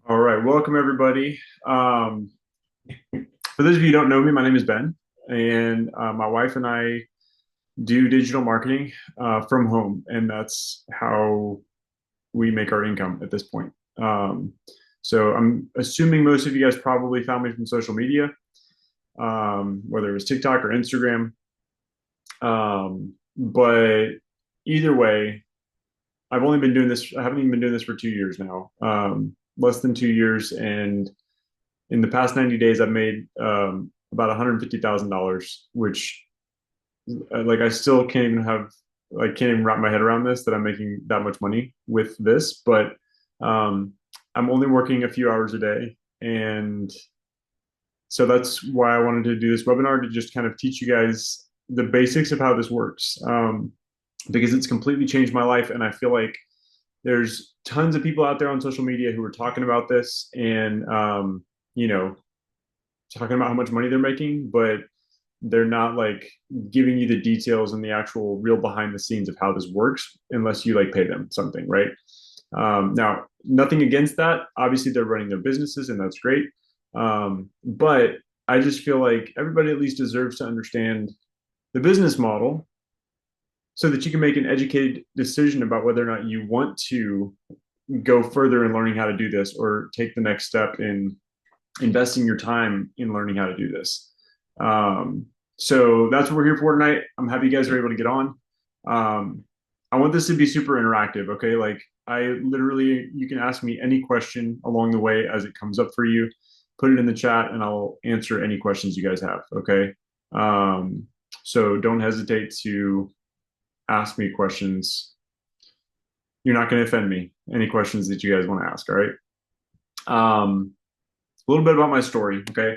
All right, welcome everybody. For those of you who don't know me, my name is Ben, and my wife and I do digital marketing from home, and that's how we make our income at this point. Um, so I'm assuming most of you guys probably found me from social media, whether it was TikTok or Instagram. But either way, I've only been doing this. I haven't even been doing this for 2 years now, less than 2 years, and in the past 90 days, I've made about $150,000, which like I still can't even have I can't even wrap my head around this that I'm making that much money with this. But um, I'm only working a few hours a day, and so that's why I wanted to do this webinar to just kind of teach you guys the basics of how this works, because it's completely changed my life, and I feel like there's tons of people out there on social media who are talking about this and you know talking about how much money they're making, but they're not like giving you the details and the actual real behind the scenes of how this works unless you like pay them something, right? Now, nothing against that. Obviously, they're running their businesses and that's great. But I just feel like everybody at least deserves to understand the business model so that you can make an educated decision about whether or not you want to go further in learning how to do this or take the next step in investing your time in learning how to do this. Um, so that's what we're here for tonight. I'm happy you guys are able to get on. Um, I want this to be super interactive. Okay. Like I literally, you can ask me any question along the way as it comes up for you. Put it in the chat and I'll answer any questions you guys have. Okay. Um, so don't hesitate to ask me questions. You're not going to offend me. Any questions that you guys want to ask. All right. A little bit about my story. Okay.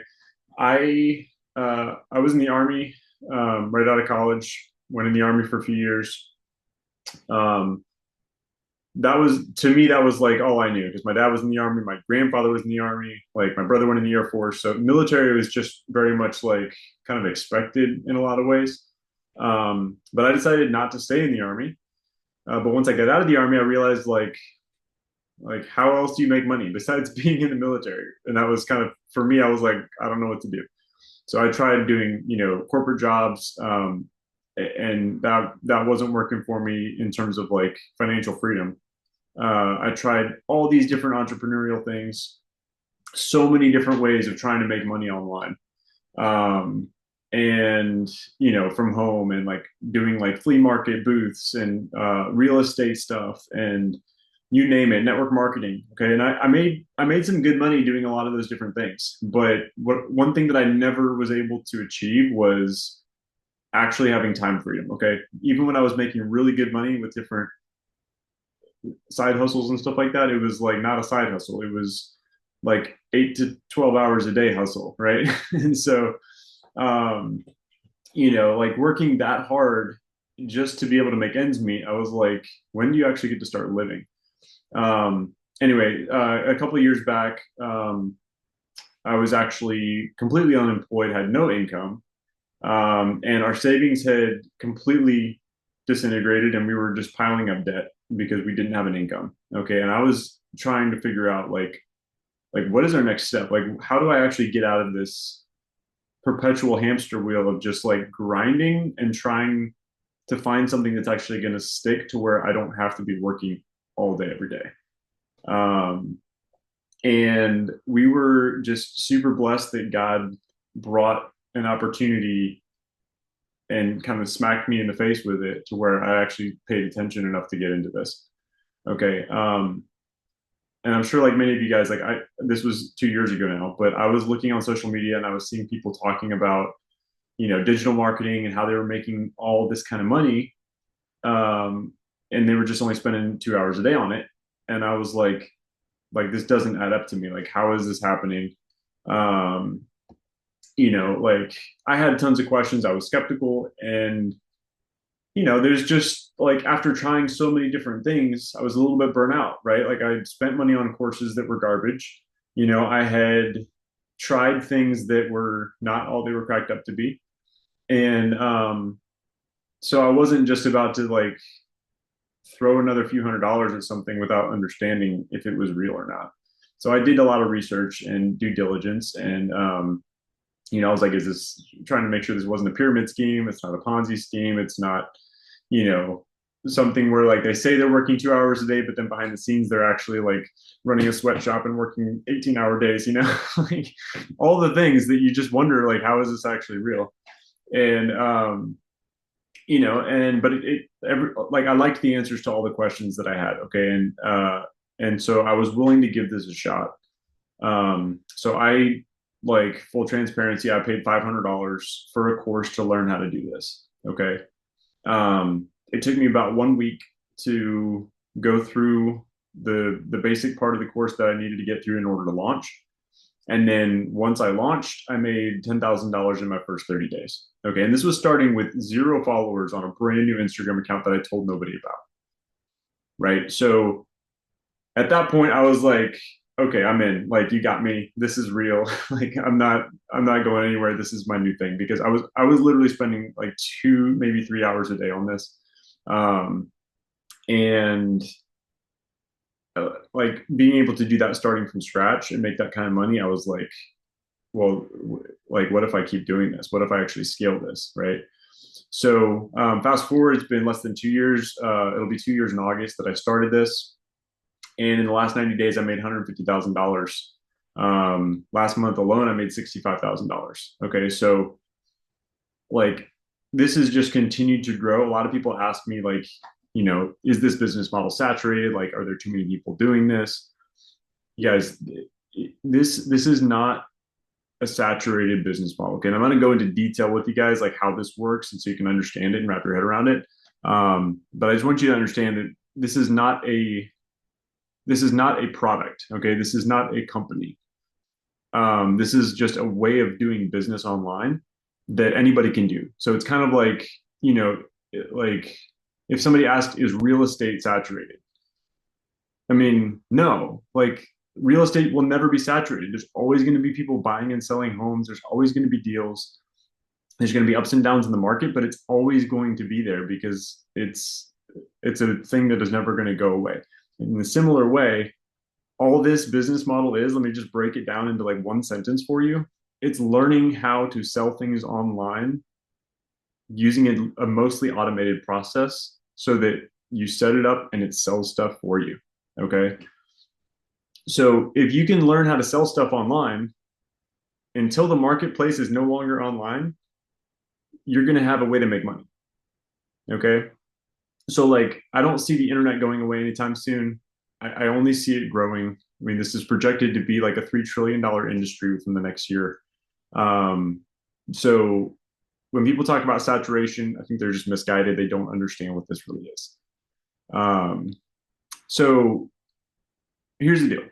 I was in the army right out of college. Went in the army for a few years. Um, that was to me that was like all I knew because my dad was in the army, my grandfather was in the army, like my brother went in the Air Force. So military was just very much like kind of expected in a lot of ways. But I decided not to stay in the army. But once I got out of the army, I realized like how else do you make money besides being in the military? And that was kind of for me. I was like, I don't know what to do. So I tried doing, corporate jobs, and that wasn't working for me in terms of like financial freedom. I tried all these different entrepreneurial things, so many different ways of trying to make money online, um, and from home, and like doing like flea market booths and real estate stuff and you name it, network marketing. Okay. And I made some good money doing a lot of those different things. But one thing that I never was able to achieve was actually having time freedom. Okay. Even when I was making really good money with different side hustles and stuff like that, it was like not a side hustle. It was like 8 to 12 hours a day hustle. Right. And so, um, like working that hard just to be able to make ends meet, I was like, when do you actually get to start living? Anyway, a couple of years back, I was actually completely unemployed, had no income, and our savings had completely disintegrated, and we were just piling up debt because we didn't have an income. Okay, and I was trying to figure out like what is our next step? Like, how do I actually get out of this perpetual hamster wheel of just like grinding and trying to find something that's actually going to stick to where I don't have to be working all day every day. Um, and we were just super blessed that God brought an opportunity and kind of smacked me in the face with it to where I actually paid attention enough to get into this. Okay. And I'm sure like many of you guys, like this was 2 years ago now, but I was looking on social media and I was seeing people talking about, digital marketing and how they were making all this kind of money. Um, and they were just only spending 2 hours a day on it. And I was like this doesn't add up to me. Like, how is this happening? Um, like I had tons of questions. I was skeptical, and there's just like after trying so many different things, I was a little bit burnt out, right? Like I spent money on courses that were garbage. I had tried things that were not all they were cracked up to be, and so I wasn't just about to like throw another few $100s at something without understanding if it was real or not. So I did a lot of research and due diligence, and I was like, is this trying to make sure this wasn't a pyramid scheme? It's not a Ponzi scheme. It's not, you know, something where like they say they're working 2 hours a day, but then behind the scenes they're actually like running a sweatshop and working 18-hour days, like all the things that you just wonder, like, how is this actually real? And but like I liked the answers to all the questions that I had. Okay. And so I was willing to give this a shot. So I, like, full transparency, I paid $500 for a course to learn how to do this. Okay. It took me about 1 week to go through the basic part of the course that I needed to get through in order to launch. And then once I launched, I made $10,000 in my first 30 days. Okay. And this was starting with 0 followers on a brand new Instagram account that I told nobody about. Right. So at that point, I was like, okay, I'm in. Like, you got me. This is real. Like, I'm not going anywhere. This is my new thing, because I was literally spending like 2, maybe 3 hours a day on this. And like being able to do that starting from scratch and make that kind of money, I was like, well, like, what if I keep doing this? What if I actually scale this? Right. So fast forward, it's been less than 2 years. It'll be 2 years in August that I started this. And in the last 90 days, I made $150,000. Last month alone, I made $65,000. Okay. So like, this has just continued to grow. A lot of people ask me, like, is this business model saturated? Like, are there too many people doing this? You guys, this is not a saturated business model. Okay. And I'm going to go into detail with you guys, like how this works, and so you can understand it and wrap your head around it. But I just want you to understand that this is not a product. Okay. This is not a company. This is just a way of doing business online that anybody can do. So it's kind of like, like if somebody asked, is real estate saturated? I mean, no, like, real estate will never be saturated. There's always going to be people buying and selling homes. There's always going to be deals. There's going to be ups and downs in the market, but it's always going to be there because it's a thing that is never going to go away. In a similar way, all this business model is, let me just break it down into like one sentence for you. It's learning how to sell things online using a mostly automated process so that you set it up and it sells stuff for you. Okay. So if you can learn how to sell stuff online until the marketplace is no longer online, you're going to have a way to make money. Okay. So like, I don't see the internet going away anytime soon. I only see it growing. I mean, this is projected to be like a $3 trillion industry within the next year. So when people talk about saturation, I think they're just misguided. They don't understand what this really is. So here's the deal.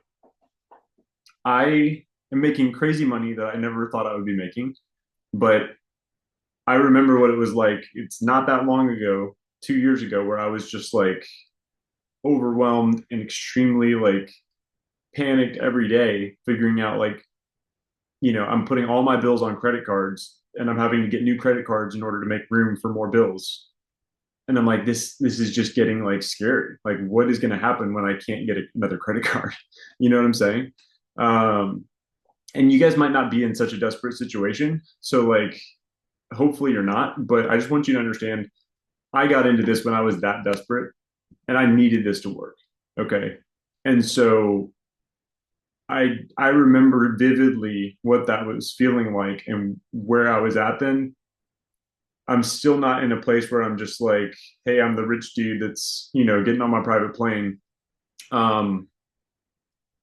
I am making crazy money that I never thought I would be making, but I remember what it was like. It's not that long ago, 2 years ago, where I was just like overwhelmed and extremely like panicked every day, figuring out like, I'm putting all my bills on credit cards and I'm having to get new credit cards in order to make room for more bills. And I'm like, this is just getting like scary. Like, what is going to happen when I can't get another credit card? You know what I'm saying? And you guys might not be in such a desperate situation. So like, hopefully you're not, but I just want you to understand, I got into this when I was that desperate and I needed this to work. Okay. And so I remember vividly what that was feeling like and where I was at then. I'm still not in a place where I'm just like, hey, I'm the rich dude that's, getting on my private plane. Um,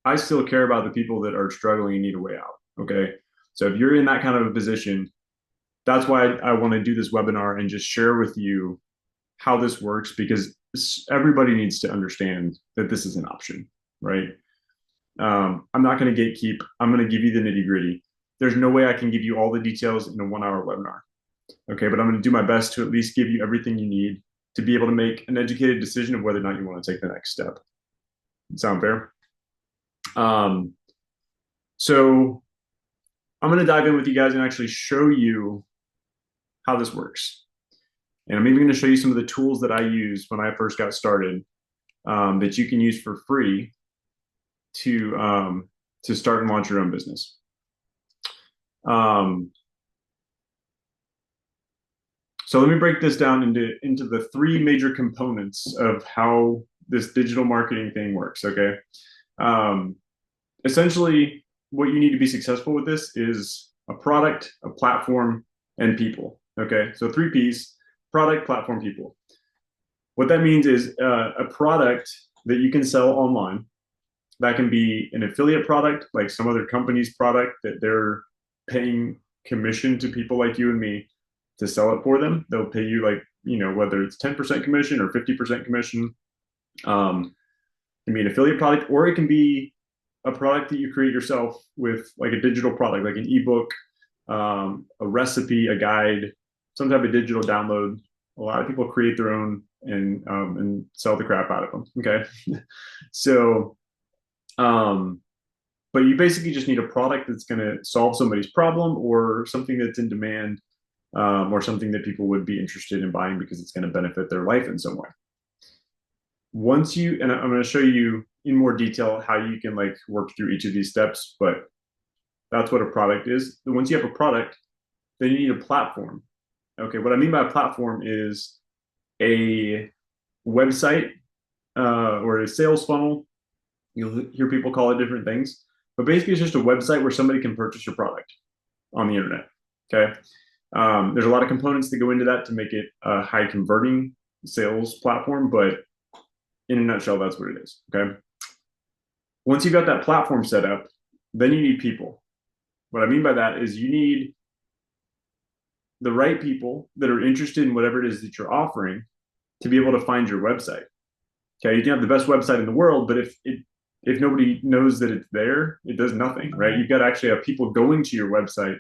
I still care about the people that are struggling and need a way out. Okay. So if you're in that kind of a position, that's why I want to do this webinar and just share with you how this works, because everybody needs to understand that this is an option, right? I'm not going to gatekeep. I'm going to give you the nitty gritty. There's no way I can give you all the details in a 1 hour webinar. Okay. But I'm going to do my best to at least give you everything you need to be able to make an educated decision of whether or not you want to take the next step. Sound fair? So I'm going to dive in with you guys and actually show you how this works. And I'm even going to show you some of the tools that I used when I first got started, that you can use for free to to start and launch your own business. Um, so let me break this down into the three major components of how this digital marketing thing works. Okay. Um, Essentially, what you need to be successful with this is a product, a platform, and people. Okay. So three P's: product, platform, people. What that means is a product that you can sell online. That can be an affiliate product, like some other company's product that they're paying commission to people like you and me to sell it for them. They'll pay you like, whether it's 10% commission or 50% commission. It can be an affiliate product, or it can be a product that you create yourself with like a digital product, like an ebook, a recipe, a guide, some type of digital download. A lot of people create their own and sell the crap out of them. Okay, so but you basically just need a product that's going to solve somebody's problem or something that's in demand, or something that people would be interested in buying because it's going to benefit their life in some way. Once you, and I'm going to show you in more detail how you can like work through each of these steps, but that's what a product is. Once you have a product, then you need a platform. Okay, what I mean by a platform is a website or a sales funnel. You'll hear people call it different things, but basically it's just a website where somebody can purchase your product on the internet. Okay, there's a lot of components that go into that to make it a high converting sales platform, but in a nutshell, that's what it is. Okay. Once you've got that platform set up, then you need people. What I mean by that is you need the right people that are interested in whatever it is that you're offering to be able to find your website. Okay, you can have the best website in the world, but if nobody knows that it's there, it does nothing, right? You've got to actually have people going to your website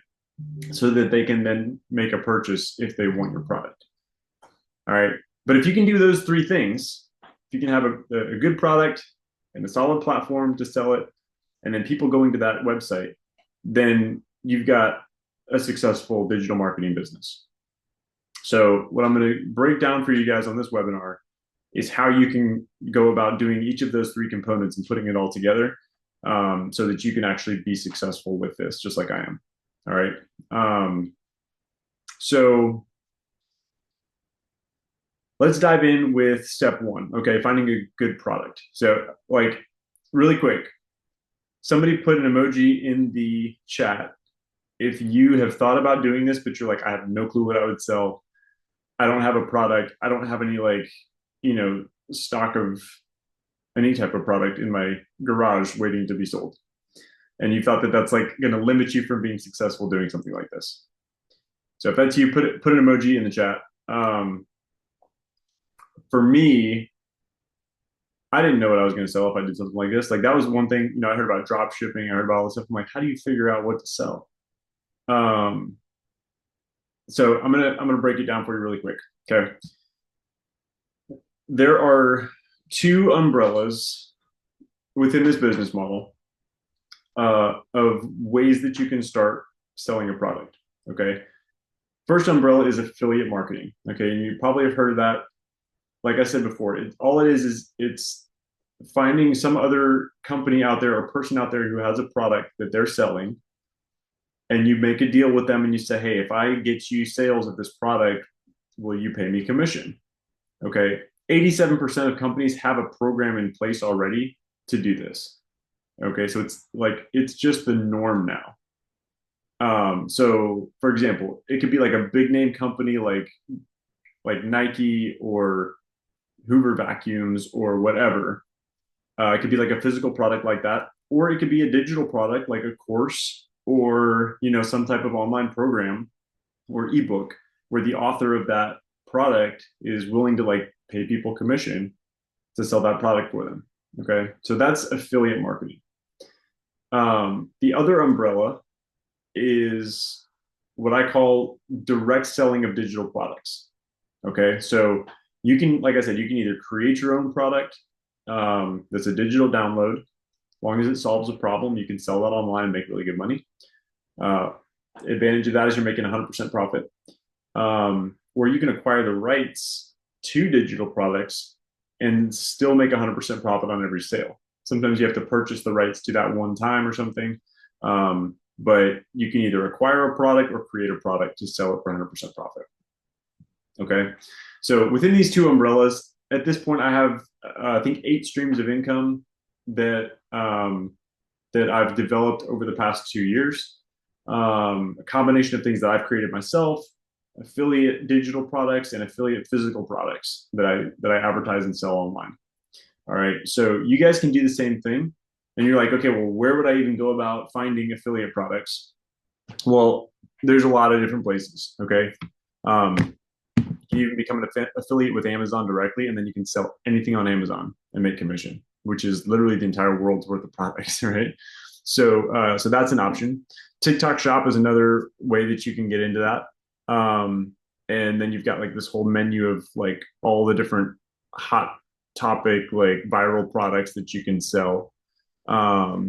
so that they can then make a purchase if they want your product. All right. But if you can do those three things, if you can have a good product and a solid platform to sell it, and then people going to that website, then you've got a successful digital marketing business. So what I'm going to break down for you guys on this webinar is how you can go about doing each of those three components and putting it all together, so that you can actually be successful with this, just like I am. All right. So let's dive in with step one. Okay, finding a good product. So like really quick, somebody put an emoji in the chat if you have thought about doing this, but you're like, I have no clue what I would sell. I don't have a product. I don't have any like, stock of any type of product in my garage waiting to be sold. And you thought that that's like going to limit you from being successful doing something like this. So if that's you, put an emoji in the chat. For me, I didn't know what I was going to sell if I did something like this. Like that was one thing, I heard about drop shipping. I heard about all this stuff. I'm like, how do you figure out what to sell? So I'm gonna break it down for you really quick. Okay. There are two umbrellas within this business model of ways that you can start selling a product. Okay. First umbrella is affiliate marketing. Okay. And you probably have heard of that. Like I said before, all it is it's finding some other company out there or person out there who has a product that they're selling, and you make a deal with them and you say, hey, if I get you sales of this product, will you pay me commission? Okay. 87% of companies have a program in place already to do this. Okay. So it's just the norm now. So for example, it could be like a big name company like Nike or Hoover vacuums or whatever. It could be like a physical product like that, or it could be a digital product like a course or some type of online program or ebook where the author of that product is willing to like pay people commission to sell that product for them. Okay, so that's affiliate marketing. The other umbrella is what I call direct selling of digital products. Okay, so you can, like I said, you can either create your own product that's a digital download. As long as it solves a problem, you can sell that online and make really good money. Advantage of that is you're making 100% profit. Or you can acquire the rights to digital products and still make 100% profit on every sale. Sometimes you have to purchase the rights to that one time or something. But you can either acquire a product or create a product to sell it for 100% profit. Okay. So within these two umbrellas, at this point, I have, I think, 8 streams of income that that I've developed over the past 2 years. A combination of things that I've created myself, affiliate digital products, and affiliate physical products that I advertise and sell online. All right. So you guys can do the same thing. And you're like, okay, well, where would I even go about finding affiliate products? Well, there's a lot of different places. Okay. You even become an affiliate with Amazon directly, and then you can sell anything on Amazon and make commission, which is literally the entire world's worth of products, right? So that's an option. TikTok Shop is another way that you can get into that. And then you've got like this whole menu of like all the different hot topic, like viral products that you can sell. But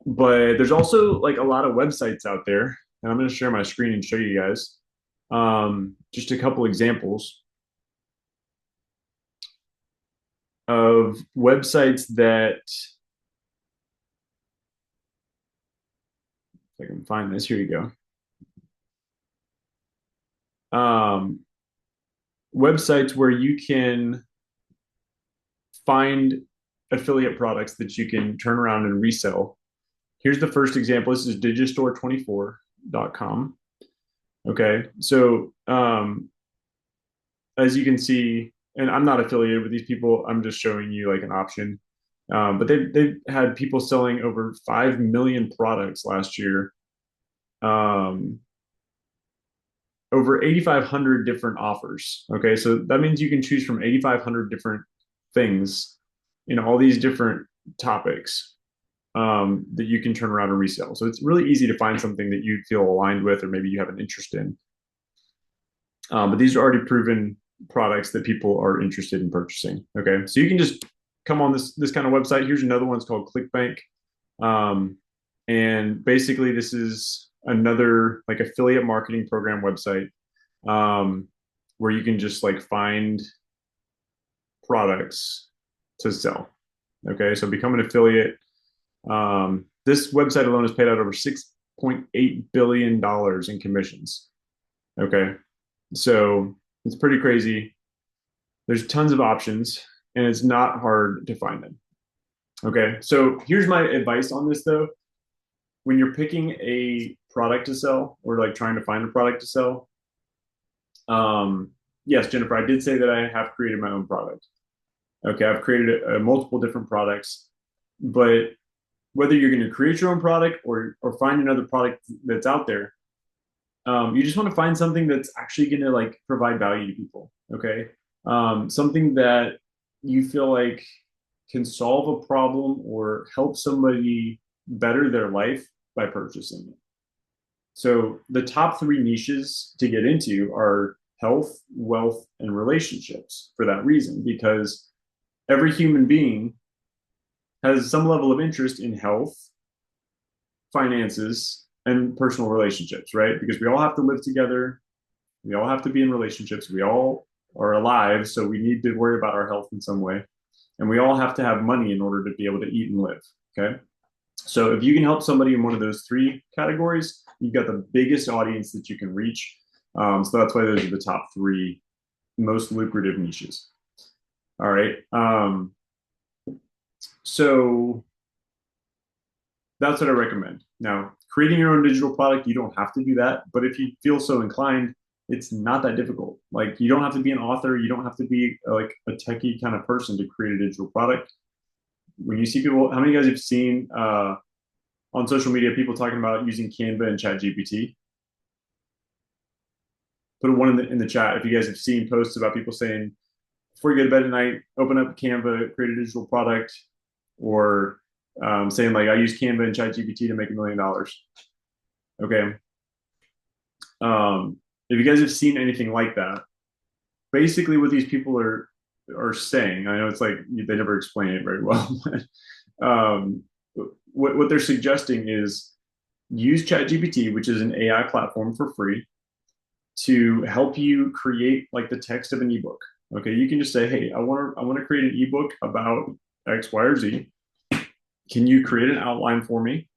there's also like a lot of websites out there, and I'm going to share my screen and show you guys just a couple examples of websites that, if I can find this, here you go. Websites where you can find affiliate products that you can turn around and resell. Here's the first example. This is digistore24.com. Okay, so as you can see, and I'm not affiliated with these people, I'm just showing you like an option. But they've had people selling over 5 million products last year. Over 8,500 different offers. Okay, so that means you can choose from 8,500 different things in all these different topics that you can turn around and resell. So it's really easy to find something that you feel aligned with, or maybe you have an interest in. But these are already proven products that people are interested in purchasing. Okay, so you can just come on this kind of website. Here's another one. It's called ClickBank, and basically this is another like affiliate marketing program website where you can just like find products to sell. Okay, so become an affiliate. This website alone has paid out over $6.8 billion in commissions. Okay, so it's pretty crazy. There's tons of options, and it's not hard to find them. Okay, so here's my advice on this though. When you're picking a product to sell or like trying to find a product to sell, yes, Jennifer, I did say that I have created my own product. Okay, I've created multiple different products, but whether you're going to create your own product or find another product that's out there, you just want to find something that's actually going to like provide value to people. Okay, something that you feel like can solve a problem or help somebody better their life by purchasing it. So the top 3 niches to get into are health, wealth, and relationships for that reason, because every human being has some level of interest in health, finances, and personal relationships, right? Because we all have to live together. We all have to be in relationships. We all are alive, so we need to worry about our health in some way. And we all have to have money in order to be able to eat and live, okay? So if you can help somebody in one of those 3 categories, you've got the biggest audience that you can reach. So that's why those are the top 3 most lucrative niches. All right. So that's what I recommend. Now, creating your own digital product, you don't have to do that. But if you feel so inclined, it's not that difficult. Like you don't have to be an author. You don't have to be like a techie kind of person to create a digital product. When you see people, how many of you guys have seen on social media people talking about using Canva and ChatGPT? Put one in the chat if you guys have seen posts about people saying, before you go to bed at night, open up Canva, create a digital product, or saying like, I use Canva and ChatGPT to make $1 million. Okay. If you guys have seen anything like that, basically what these people are saying, I know it's like they never explain it very well, but what they're suggesting is use ChatGPT, which is an AI platform for free, to help you create like the text of an ebook. Okay, you can just say, hey, I want to create an ebook about X, Y, or Z. can you create an outline for me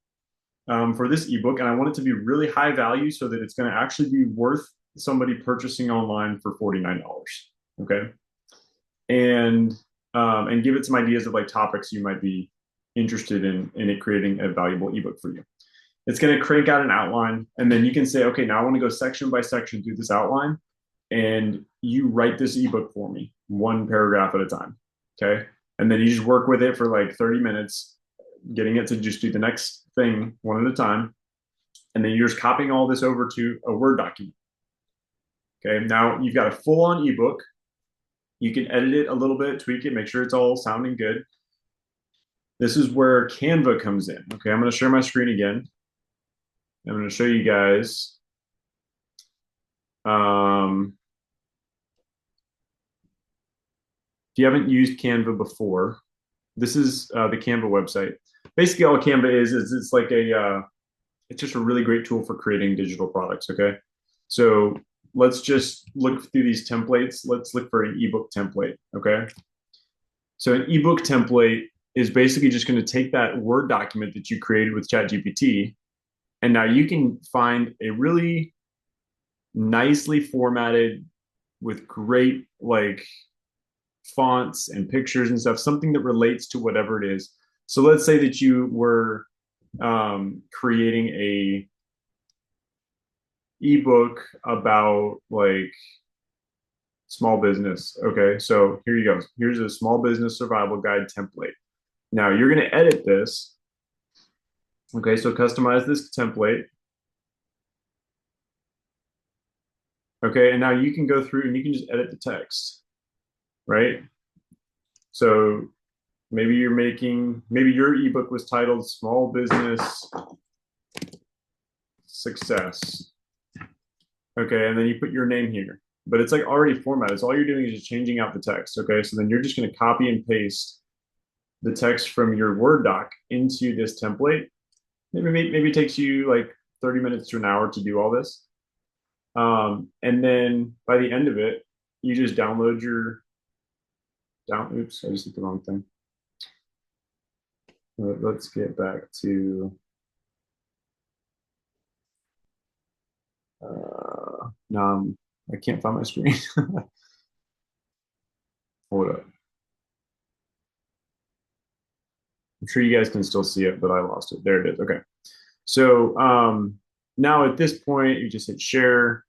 for this ebook? And I want it to be really high value so that it's going to actually be worth somebody purchasing online for $49. Okay. And and give it some ideas of like topics you might be interested in it creating a valuable ebook for you. It's going to crank out an outline, and then you can say, okay, now I want to go section by section through this outline, and you write this ebook for me, one paragraph at a time. Okay. And then you just work with it for like 30 minutes, getting it to just do the next thing one at a time. And then you're just copying all this over to a Word document. Okay. Now you've got a full on ebook. You can edit it a little bit, tweak it, make sure it's all sounding good. This is where Canva comes in. Okay. I'm going to share my screen again. I'm going to show you guys. If you haven't used Canva before, this is the Canva website. Basically, all Canva is it's like it's just a really great tool for creating digital products. Okay, so let's just look through these templates. Let's look for an ebook template. Okay, so an ebook template is basically just going to take that Word document that you created with ChatGPT, and now you can find a really nicely formatted with great like fonts and pictures and stuff, something that relates to whatever it is. So let's say that you were creating a ebook about like small business. Okay, so here you go. Here's a small business survival guide template. Now you're going to edit this. Okay, so customize this template. Okay, and now you can go through and you can just edit the text, right? So maybe maybe your ebook was titled Small Business Success. Okay, and then you put your name here, but it's like already formatted. So all you're doing is just changing out the text. Okay, so then you're just going to copy and paste the text from your Word doc into this template. Maybe it takes you like 30 minutes to an hour to do all this. And then by the end of it, you just download oops, I just hit the wrong thing. Let's get back to no, I can't find my screen. Hold up. I'm sure you guys can still see it, but I lost it. There it is. Okay. So now at this point, you just hit share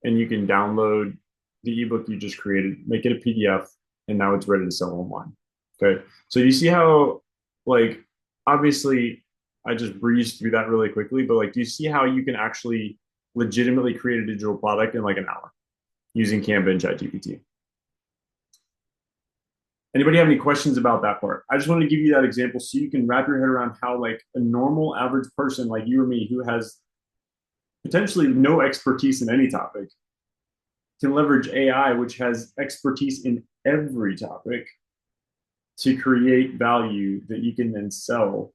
and you can download the ebook you just created, make it a PDF, and now it's ready to sell online. Okay. So you see how, like, obviously I just breezed through that really quickly, but like, do you see how you can actually legitimately create a digital product in like an hour using Canva and ChatGPT? Anybody have any questions about that part? I just wanted to give you that example so you can wrap your head around how like a normal average person like you or me who has potentially no expertise in any topic can leverage AI, which has expertise in every topic, to create value that you can then sell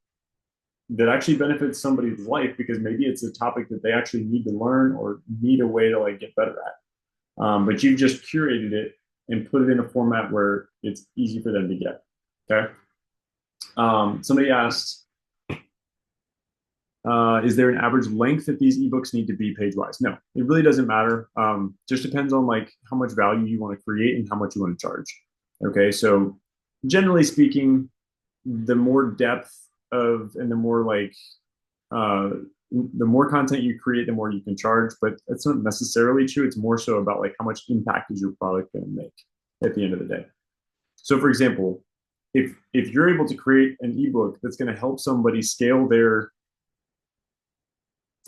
that actually benefits somebody's life because maybe it's a topic that they actually need to learn or need a way to like get better at. But you've just curated it and put it in a format where it's easy for them to get. Okay. Somebody asked, is there an average length that these ebooks need to be page-wise? No, it really doesn't matter. Just depends on like how much value you want to create and how much you want to charge. Okay, so generally speaking, the more depth of and the more like the more content you create, the more you can charge. But that's not necessarily true. It's more so about like how much impact is your product going to make at the end of the day. So, for example, if you're able to create an ebook that's going to help somebody scale their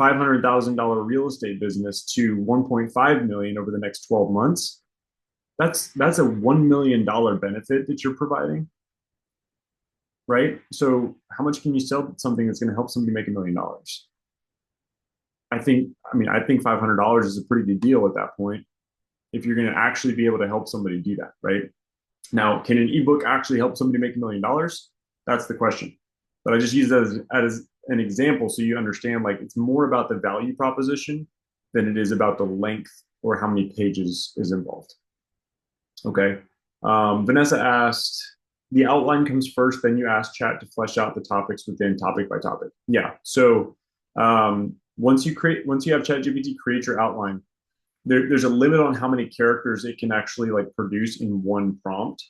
$500,000 real estate business to 1.5 million over the next 12 months, that's a $1 million benefit that you're providing, right? So how much can you sell something that's going to help somebody make $1 million? I think $500 is a pretty good deal at that point if you're going to actually be able to help somebody do that, right? Now, can an ebook actually help somebody make $1 million? That's the question. But I just use that as an example so you understand like it's more about the value proposition than it is about the length or how many pages is involved. Okay. Vanessa asked, the outline comes first, then you ask chat to flesh out the topics within topic by topic. Yeah. So once you have ChatGPT create your outline, there's a limit on how many characters it can actually like produce in one prompt.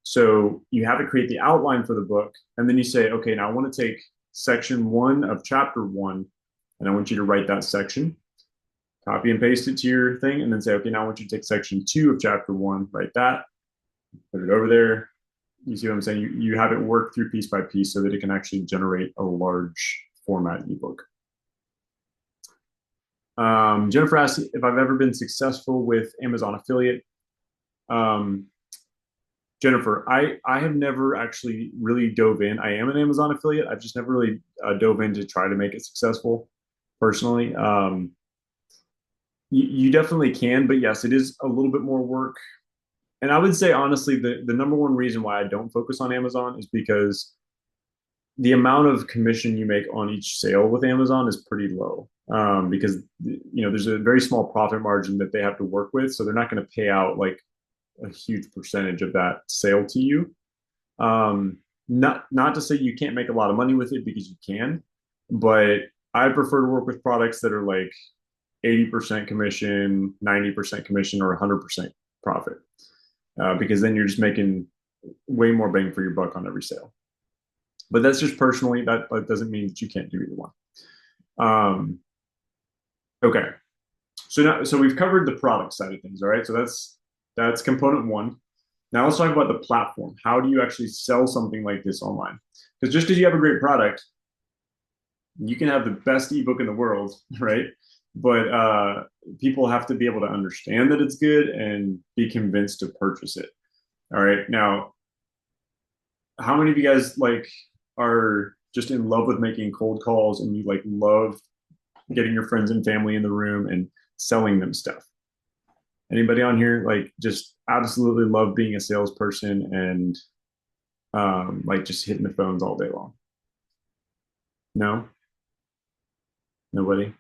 So you have to create the outline for the book, and then you say, okay, now I want to take section 1 of chapter 1, and I want you to write that section, copy and paste it to your thing, and then say, okay, now I want you to take section 2 of chapter 1, write that, put it over there. You see what I'm saying? You have it work through piece by piece so that it can actually generate a large format ebook. Jennifer asked if I've ever been successful with Amazon affiliate. Jennifer, I have never actually really dove in. I am an Amazon affiliate. I've just never really dove in to try to make it successful personally. You definitely can, but yes, it is a little bit more work. And I would say, honestly, the number one reason why I don't focus on Amazon is because the amount of commission you make on each sale with Amazon is pretty low. Because there's a very small profit margin that they have to work with, so they're not going to pay out like a huge percentage of that sale to you. Not to say you can't make a lot of money with it, because you can, but I prefer to work with products that are like 80% commission, 90% commission, or 100% profit, because then you're just making way more bang for your buck on every sale. But that's just personally, that doesn't mean that you can't do either one. Okay, so we've covered the product side of things. All right, so that's component 1. Now let's talk about the platform. How do you actually sell something like this online? Because just because you have a great product, you can have the best ebook in the world, right? But people have to be able to understand that it's good and be convinced to purchase it. All right. Now, how many of you guys like are just in love with making cold calls, and you like love getting your friends and family in the room and selling them stuff? Anybody on here like just absolutely love being a salesperson and like just hitting the phones all day long? No? Nobody?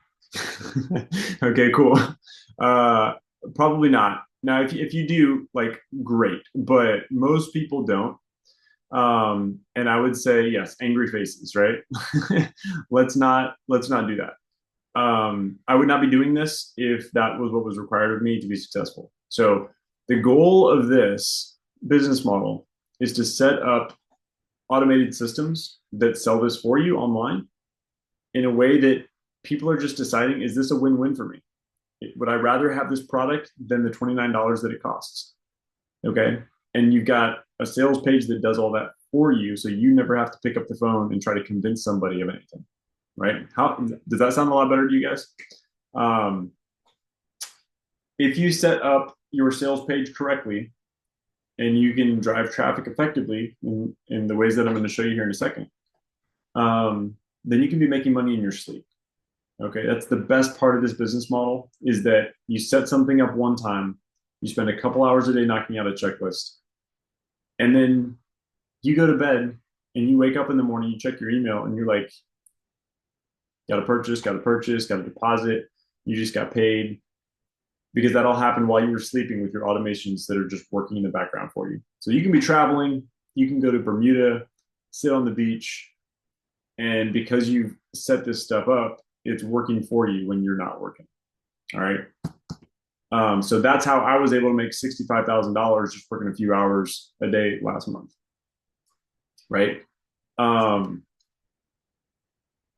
Okay, cool. Probably not. Now, if you do, like, great, but most people don't. And I would say yes, angry faces, right? Let's not do that. I would not be doing this if that was what was required of me to be successful. So the goal of this business model is to set up automated systems that sell this for you online in a way that people are just deciding, is this a win-win for me? Would I rather have this product than the $29 that it costs? Okay. And you've got a sales page that does all that for you, so you never have to pick up the phone and try to convince somebody of anything. Right? How does that sound a lot better to you guys? If you set up your sales page correctly and you can drive traffic effectively in the ways that I'm going to show you here in a second, then you can be making money in your sleep. Okay, that's the best part of this business model, is that you set something up one time, you spend a couple hours a day knocking out a checklist, and then you go to bed and you wake up in the morning, you check your email, and you're like, got to purchase, got to deposit, you just got paid, because that all happened while you were sleeping with your automations that are just working in the background for you. So you can be traveling, you can go to Bermuda, sit on the beach, and because you've set this stuff up, it's working for you when you're not working. All right. So that's how I was able to make $65,000 just working a few hours a day last month. Right. All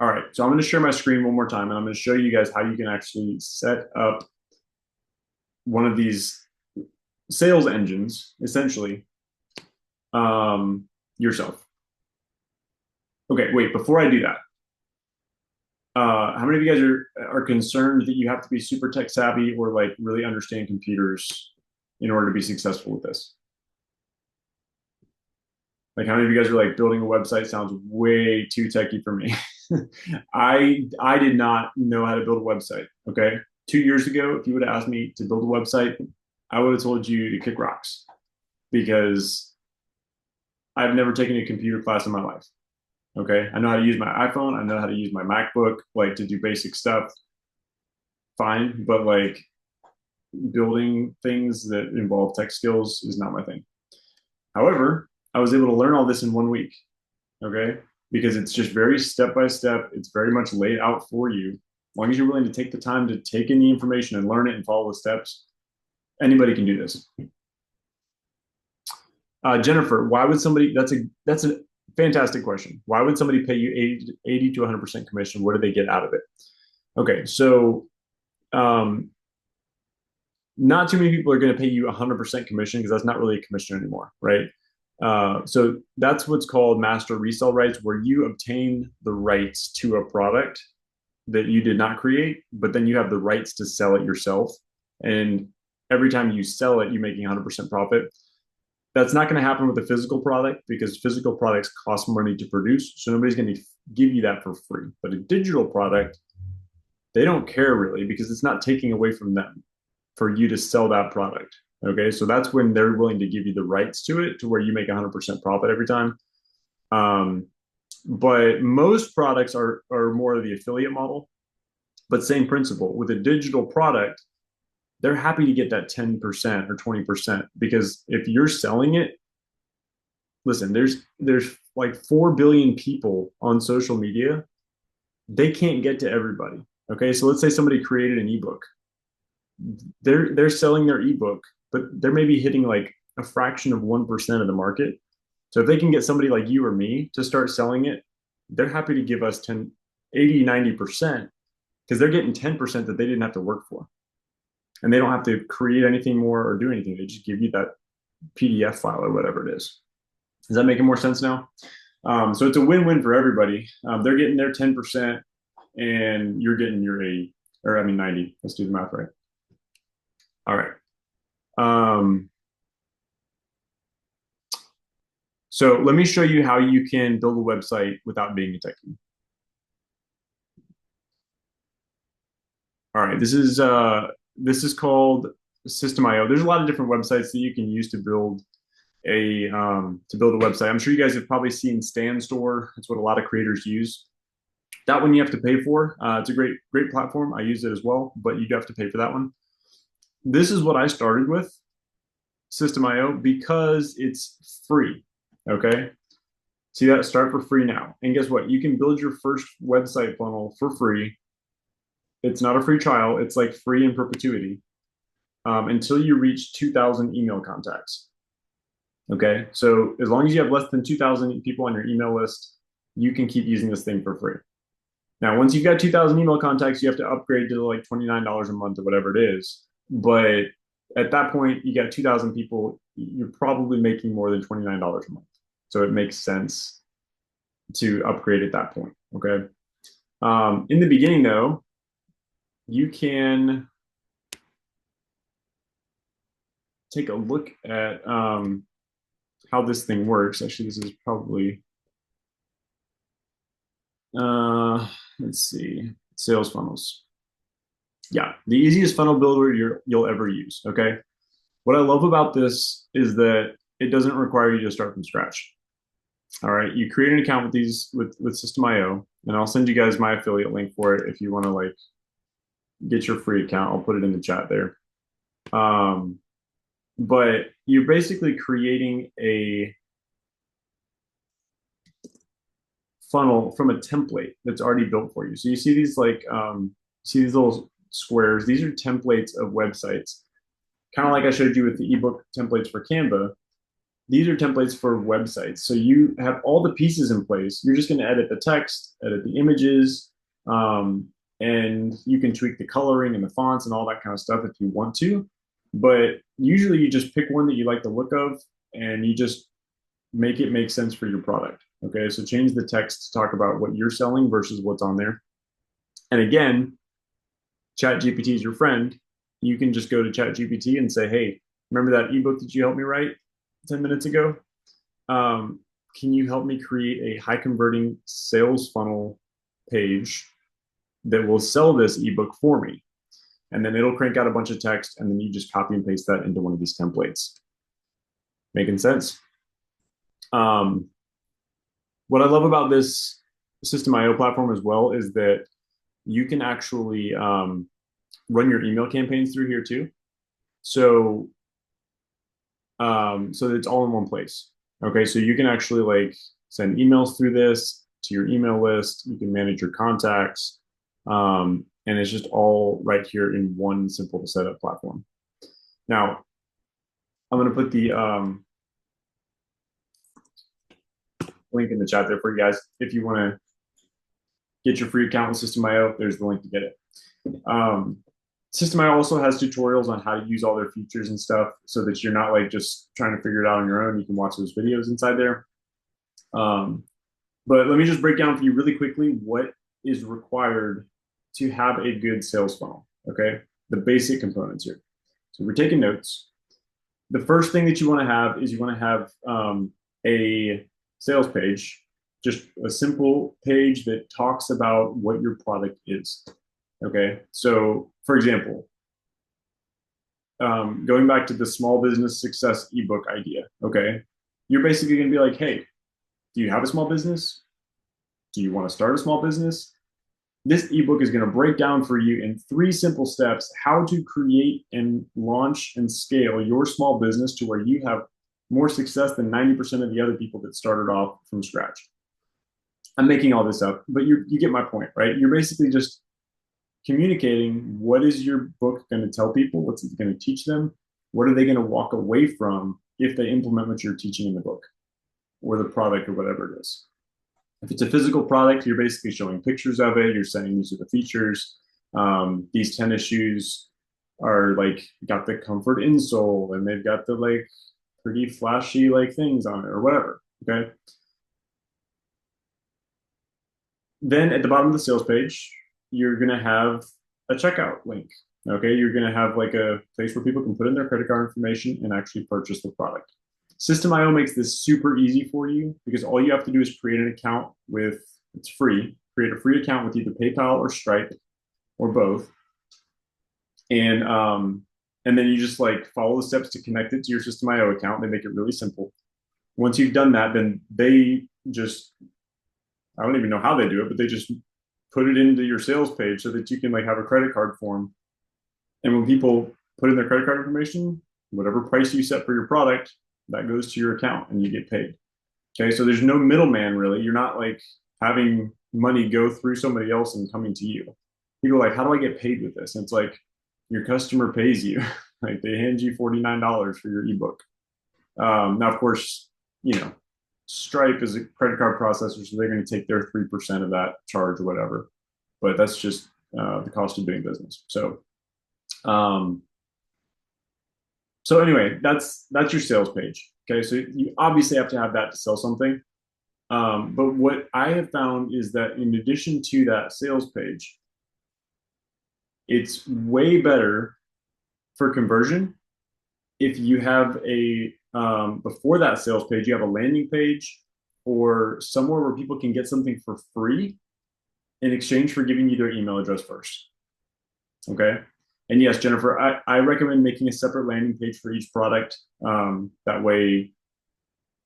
right. So I'm going to share my screen one more time, and I'm going to show you guys how you can actually set up one of these sales engines, essentially, yourself. Okay. Wait, before I do that, how many of you guys are concerned that you have to be super tech savvy or like really understand computers in order to be successful with this? Like, how many of you guys are like, building a website sounds way too techy for me? I did not know how to build a website. Okay, 2 years ago, if you would have asked me to build a website, I would have told you to kick rocks, because I've never taken a computer class in my life. Okay, I know how to use my iPhone. I know how to use my MacBook, like to do basic stuff. Fine, but like building things that involve tech skills is not my thing. However, I was able to learn all this in 1 week. Okay. Because it's just very step by step. It's very much laid out for you. As long as you're willing to take the time to take in the information and learn it and follow the steps, anybody can do this. Jennifer, why would somebody, that's a fantastic question. Why would somebody pay you 80 to 100% commission? What do they get out of it? Okay. So, not too many people are going to pay you 100% commission because that's not really a commission anymore, right? So that's what's called master resale rights, where you obtain the rights to a product that you did not create, but then you have the rights to sell it yourself. And every time you sell it, you're making 100% profit. That's not going to happen with a physical product because physical products cost money to produce. So nobody's going to give you that for free. But a digital product, they don't care really because it's not taking away from them for you to sell that product. Okay, so that's when they're willing to give you the rights to it to where you make 100% profit every time. But most products are more of the affiliate model, but same principle. With a digital product, they're happy to get that 10% or 20% because if you're selling it, listen, there's like 4 billion people on social media. They can't get to everybody. Okay, so let's say somebody created an ebook. They're selling their ebook, but they're maybe hitting like a fraction of 1% of the market. So if they can get somebody like you or me to start selling it, they're happy to give us 10, 80, 90% because they're getting 10% that they didn't have to work for. And they don't have to create anything more or do anything. They just give you that PDF file or whatever it is. Is that making more sense now? So it's a win-win for everybody. They're getting their 10% and you're getting your 80, or I mean 90. Let's do the math right. All right. So let me show you how you can build a website without being a techie. All right, this is called System.io. There's a lot of different websites that you can use to build a website. I'm sure you guys have probably seen Stan Store. That's what a lot of creators use. That one you have to pay for. It's a great platform. I use it as well, but you do have to pay for that one. This is what I started with, System.io, because it's free. Okay. See that? Start for free now. And guess what? You can build your first website funnel for free. It's not a free trial. It's like free in perpetuity until you reach 2,000 email contacts. Okay. So as long as you have less than 2,000 people on your email list, you can keep using this thing for free. Now, once you've got 2,000 email contacts, you have to upgrade to like $29 a month or whatever it is. But at that point, you got 2,000 people, you're probably making more than $29 a month. So it makes sense to upgrade at that point. Okay. In the beginning, though, you can take a look at how this thing works. Actually, this is probably, let's see, sales funnels. Yeah, the easiest funnel builder you'll ever use. Okay. What I love about this is that it doesn't require you to start from scratch. All right. You create an account with System.io, and I'll send you guys my affiliate link for it if you want to like get your free account. I'll put it in the chat there. But you're basically creating a funnel from a template that's already built for you. So you see these see these little squares. These are templates of websites, kind of like I showed you with the ebook templates for Canva. These are templates for websites. So you have all the pieces in place. You're just going to edit the text, edit the images, and you can tweak the coloring and the fonts and all that kind of stuff if you want to. But usually you just pick one that you like the look of and you just make it make sense for your product. Okay, so change the text to talk about what you're selling versus what's on there. And again, ChatGPT is your friend. You can just go to ChatGPT and say, hey, remember that ebook that you helped me write 10 minutes ago? Can you help me create a high converting sales funnel page that will sell this ebook for me? And then it'll crank out a bunch of text, and then you just copy and paste that into one of these templates. Making sense? What I love about this System.io platform as well is that you can actually run your email campaigns through here too. So it's all in one place. Okay, so you can actually like send emails through this to your email list. You can manage your contacts. And it's just all right here in one simple to set up platform. Now, I'm going to put the link in the chat there for you guys. If you want to get your free account with System.io, there's the link to get it. System.io also has tutorials on how to use all their features and stuff so that you're not like just trying to figure it out on your own. You can watch those videos inside there. But let me just break down for you really quickly what is required to have a good sales funnel. Okay, the basic components here. So we're taking notes. The first thing that you want to have is you want to have a sales page, just a simple page that talks about what your product is. Okay, so for example, going back to the small business success ebook idea. Okay, you're basically going to be like, hey, do you have a small business? Do you want to start a small business? This ebook is going to break down for you in 3 simple steps how to create and launch and scale your small business to where you have more success than 90% of the other people that started off from scratch. I'm making all this up, but you get my point, right? You're basically just communicating what is your book going to tell people, what's it going to teach them, what are they going to walk away from if they implement what you're teaching in the book or the product or whatever it is. If it's a physical product, you're basically showing pictures of it. You're saying these are the features. These tennis shoes are like got the comfort insole and they've got the like pretty flashy like things on it or whatever. Okay. Then at the bottom of the sales page, you're going to have a checkout link. Okay. You're going to have like a place where people can put in their credit card information and actually purchase the product. System.io makes this super easy for you because all you have to do is create an account with, it's free, create a free account with either PayPal or Stripe or both. And then you just like follow the steps to connect it to your System.io account. They make it really simple. Once you've done that, then they just, I don't even know how they do it, but they just put it into your sales page so that you can like have a credit card form. And when people put in their credit card information, whatever price you set for your product, that goes to your account and you get paid. Okay, so there's no middleman really. You're not like having money go through somebody else and coming to you. People are like, how do I get paid with this? And it's like your customer pays you. Like they hand you $49 for your ebook. Now, of course, you know, Stripe is a credit card processor, so they're going to take their 3% of that charge or whatever. But that's just the cost of doing business. Um, so anyway, that's your sales page. Okay, so you obviously have to have that to sell something. But what I have found is that in addition to that sales page, it's way better for conversion if you have a before that sales page, you have a landing page or somewhere where people can get something for free in exchange for giving you their email address first. Okay. And yes, Jennifer, I recommend making a separate landing page for each product. That way,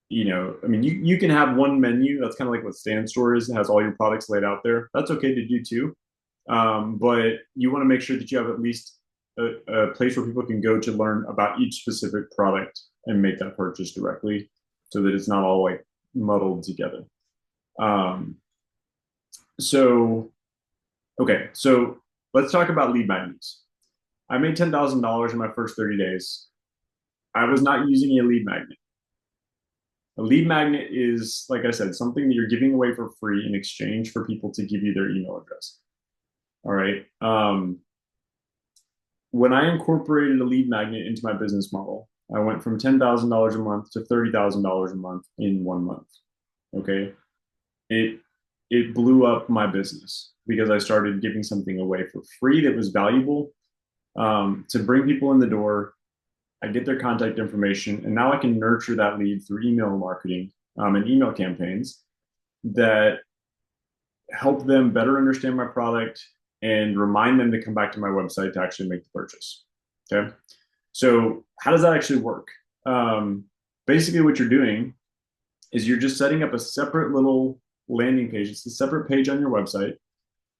you know, I mean, you can have one menu. That's kind of like what Stand Store is. It has all your products laid out there. That's okay to do too. But you want to make sure that you have at least a place where people can go to learn about each specific product and make that purchase directly so that it's not all like muddled together. So, okay, so let's talk about lead magnets. I made $10,000 in my first 30 days. I was not using a lead magnet. A lead magnet is, like I said, something that you're giving away for free in exchange for people to give you their email address. All right. When I incorporated a lead magnet into my business model, I went from $10,000 a month to $30,000 a month in 1 month. Okay. It blew up my business because I started giving something away for free that was valuable to bring people in the door. I get their contact information, and now I can nurture that lead through email marketing and email campaigns that help them better understand my product and remind them to come back to my website to actually make the purchase. Okay. So how does that actually work? Basically what you're doing is you're just setting up a separate little landing page. It's a separate page on your website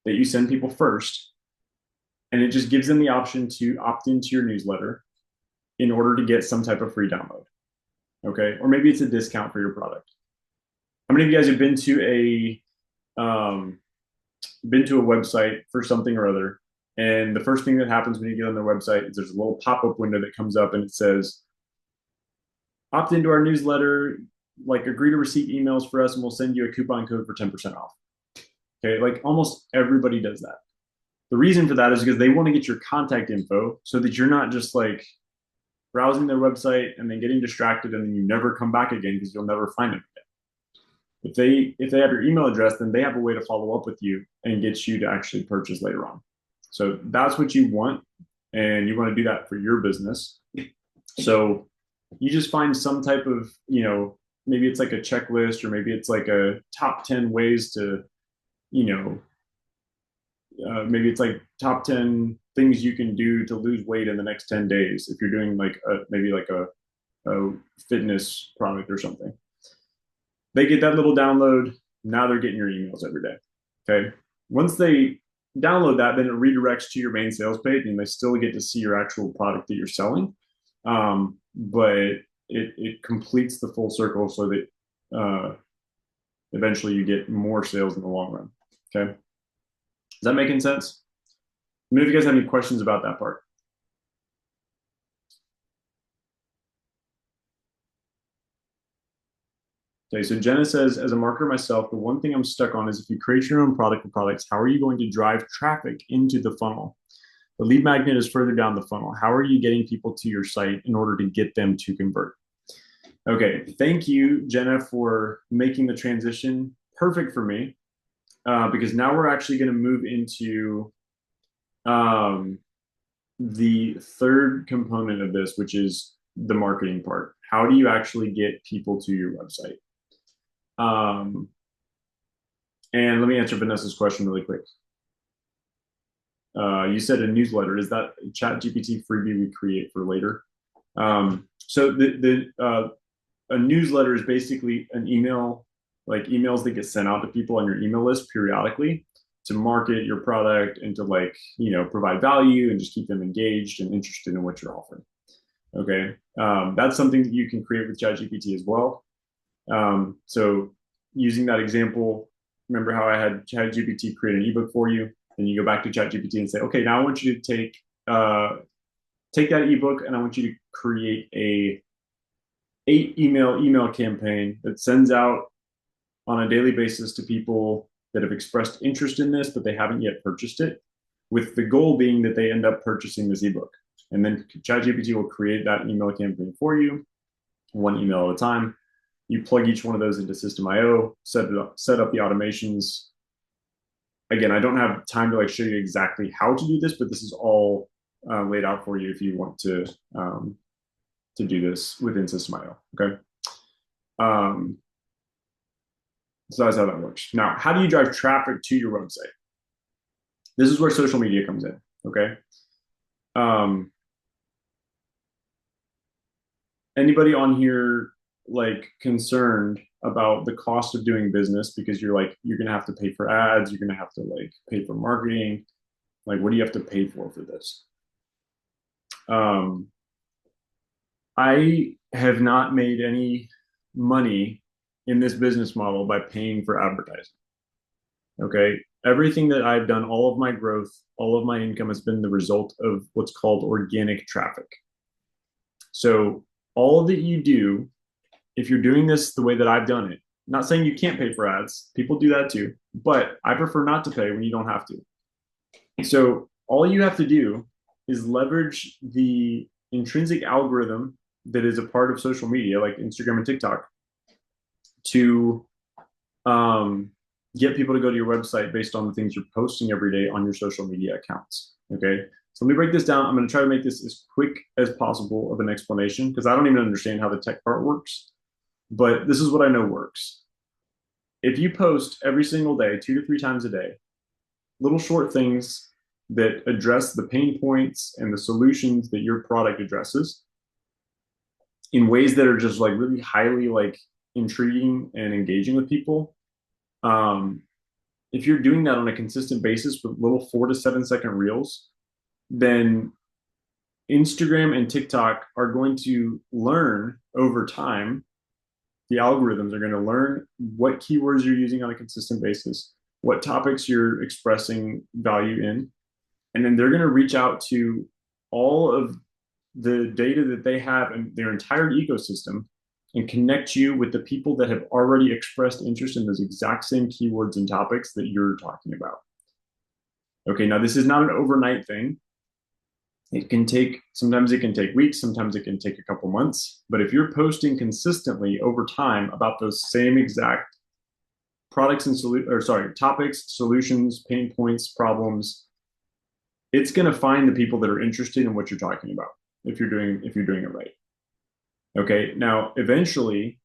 that you send people first. And it just gives them the option to opt into your newsletter in order to get some type of free download. Okay. Or maybe it's a discount for your product. How many of you guys have been to a website for something or other, and the first thing that happens when you get on their website is there's a little pop-up window that comes up and it says, opt into our newsletter, like agree to receive emails for us, and we'll send you a coupon code for 10% off. Okay, like almost everybody does that. The reason for that is because they want to get your contact info so that you're not just like browsing their website and then getting distracted and then you never come back again because you'll never find them again. If they have your email address, then they have a way to follow up with you and get you to actually purchase later on. So that's what you want, and you want to do that for your business. So you just find some type of, maybe it's like a checklist, or maybe it's like a top 10 ways to, you know, maybe it's like top 10 things you can do to lose weight in the next 10 days if you're doing like maybe like a fitness product or something. They get that little download. Now they're getting your emails every day. Okay. Once they download that, then it redirects to your main sales page and they still get to see your actual product that you're selling. But it completes the full circle so that eventually you get more sales in the long run. Okay. Is that making sense? I mean, if you guys have any questions about that part. Okay, so Jenna says, as a marketer myself, the one thing I'm stuck on is if you create your own product or products, how are you going to drive traffic into the funnel? The lead magnet is further down the funnel. How are you getting people to your site in order to get them to convert? Okay, thank you, Jenna, for making the transition perfect for me, because now we're actually going to move into the third component of this, which is the marketing part. How do you actually get people to your website? And let me answer Vanessa's question really quick. You said a newsletter. Is that a ChatGPT freebie we create for later? So a newsletter is basically an email, like emails that get sent out to people on your email list periodically to market your product and to provide value and just keep them engaged and interested in what you're offering. Okay. That's something that you can create with ChatGPT as well. So using that example, remember how I had ChatGPT create an ebook for you? And you go back to ChatGPT and say, okay, now I want you to take that ebook and I want you to create a 8 email campaign that sends out on a daily basis to people that have expressed interest in this, but they haven't yet purchased it, with the goal being that they end up purchasing this ebook. And then ChatGPT will create that email campaign for you, one email at a time. You plug each one of those into System.io, set up the automations. Again, I don't have time to show you exactly how to do this, but this is all laid out for you if you want to do this within System.io. Okay. So that's how that works. Now, how do you drive traffic to your website? This is where social media comes in. Okay. Anybody on here concerned about the cost of doing business, because you're going to have to pay for ads, you're going to have to pay for marketing. What do you have to pay for this? I have not made any money in this business model by paying for advertising. Okay. Everything that I've done, all of my growth, all of my income has been the result of what's called organic traffic. So all that you do, if you're doing this the way that I've done it, not saying you can't pay for ads, people do that too, but I prefer not to pay when you don't have to. So all you have to do is leverage the intrinsic algorithm that is a part of social media, like Instagram and TikTok, to get people to go to your website based on the things you're posting every day on your social media accounts. Okay. So let me break this down. I'm going to try to make this as quick as possible of an explanation because I don't even understand how the tech part works, but this is what I know works. If you post every single day, 2 to 3 times a day, little short things that address the pain points and the solutions that your product addresses in ways that are just really highly intriguing and engaging with people. If you're doing that on a consistent basis with little 4 to 7 second reels, then Instagram and TikTok are going to learn over time. The algorithms are going to learn what keywords you're using on a consistent basis, what topics you're expressing value in, and then they're going to reach out to all of the data that they have in their entire ecosystem and connect you with the people that have already expressed interest in those exact same keywords and topics that you're talking about. Okay, now this is not an overnight thing. Sometimes it can take weeks, sometimes it can take a couple months. But if you're posting consistently over time about those same exact topics, solutions, pain points, problems, it's going to find the people that are interested in what you're talking about if you're doing it right. Okay, now eventually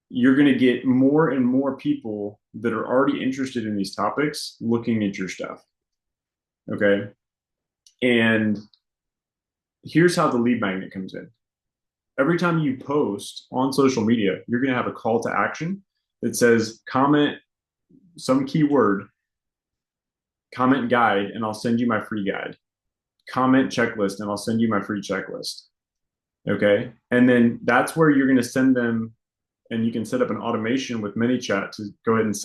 you're going to get more and more people that are already interested in these topics looking at your stuff. Okay, and here's how the lead magnet comes in. Every time you post on social media, you're going to have a call to action that says comment some keyword, comment guide, and I'll send you my free guide. Comment checklist, and I'll send you my free checklist. Okay. And then that's where you're going to send them, and you can set up an automation with ManyChat to go ahead and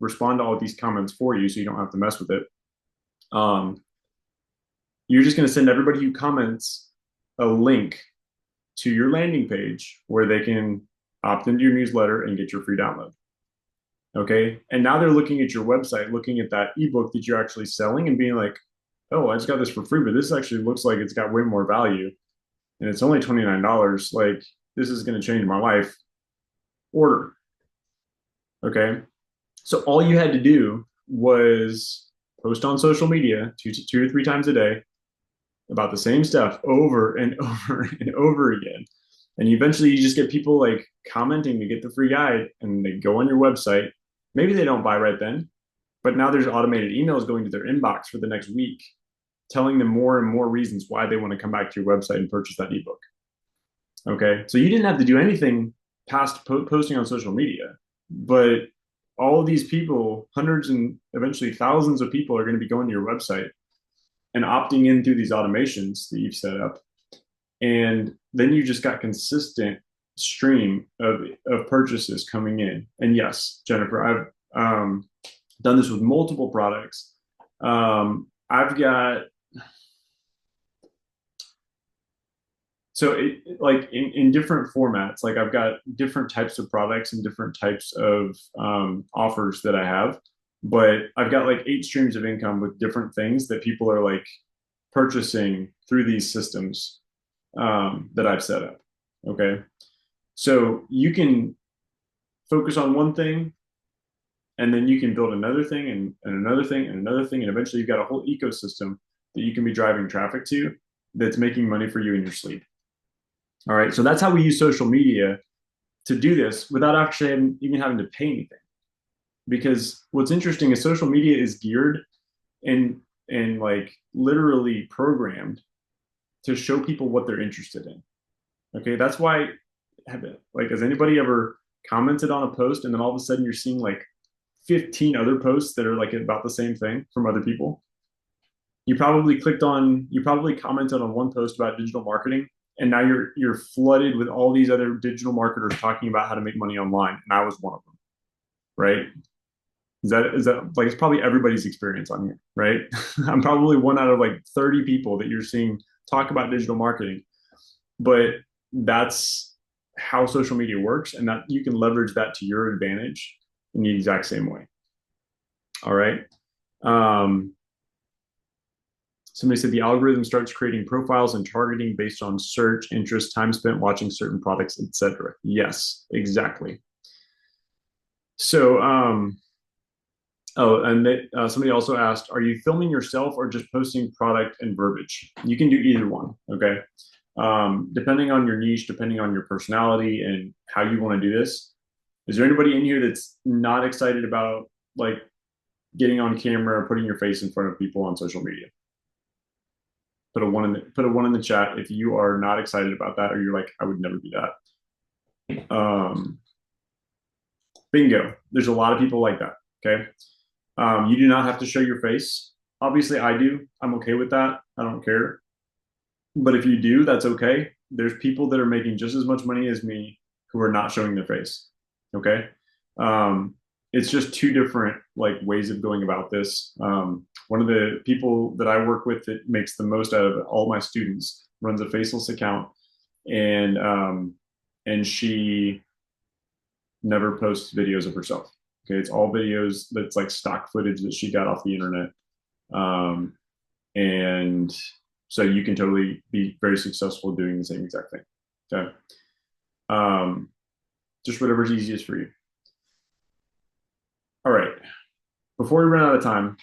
respond to all of these comments for you so you don't have to mess with it. You're just going to send everybody who comments a link to your landing page where they can opt into your newsletter and get your free download. Okay. And now they're looking at your website, looking at that ebook that you're actually selling and being like, oh, I just got this for free, but this actually looks like it's got way more value. And it's only $29. Like, this is going to change my life. Order. Okay. So all you had to do was post on social media two or three times a day about the same stuff over and over and over again. And eventually you just get people like commenting to get the free guide, and they go on your website. Maybe they don't buy right then, but now there's automated emails going to their inbox for the next week telling them more and more reasons why they want to come back to your website and purchase that ebook. Okay. So you didn't have to do anything past posting on social media, but all of these people, hundreds and eventually thousands of people, are going to be going to your website and opting in through these automations that you've set up. And then you just got consistent stream of purchases coming in. And yes, Jennifer, I've done this with multiple products. I've got like in different formats, like I've got different types of products and different types of offers that I have, but I've got like 8 streams of income with different things that people are like purchasing through these systems that I've set up. Okay. So you can focus on one thing, and then you can build another thing and another thing and another thing. And eventually you've got a whole ecosystem that you can be driving traffic to that's making money for you in your sleep. All right. So that's how we use social media to do this without actually even having to pay anything. Because what's interesting is social media is geared and like literally programmed to show people what they're interested in. Okay. That's why, like, has anybody ever commented on a post and then all of a sudden you're seeing like 15 other posts that are like about the same thing from other people? You probably commented on one post about digital marketing, and now you're flooded with all these other digital marketers talking about how to make money online, and I was one of them, right? Is that like, it's probably everybody's experience on here, right? I'm probably one out of like 30 people that you're seeing talk about digital marketing, but that's how social media works, and that you can leverage that to your advantage in the exact same way. All right. Somebody said the algorithm starts creating profiles and targeting based on search, interest, time spent watching certain products, etc. Yes, exactly. So, somebody also asked, are you filming yourself or just posting product and verbiage? You can do either one. Okay. Depending on your niche, depending on your personality and how you want to do this. Is there anybody in here that's not excited about like getting on camera or putting your face in front of people on social media? Put a one in the chat if you are not excited about that, or you're like, I would never do that. Bingo. There's a lot of people like that. Okay. You do not have to show your face. Obviously, I do. I'm okay with that. I don't care. But if you do, that's okay. There's people that are making just as much money as me who are not showing their face. Okay. Um, it's just two different like ways of going about this. One of the people that I work with that makes the most out of all my students runs a faceless account, and she never posts videos of herself. Okay, it's all videos that's like stock footage that she got off the internet. Um, and so you can totally be very successful doing the same exact thing. Okay. Um, just whatever's easiest for you. All right. Before we run out of time,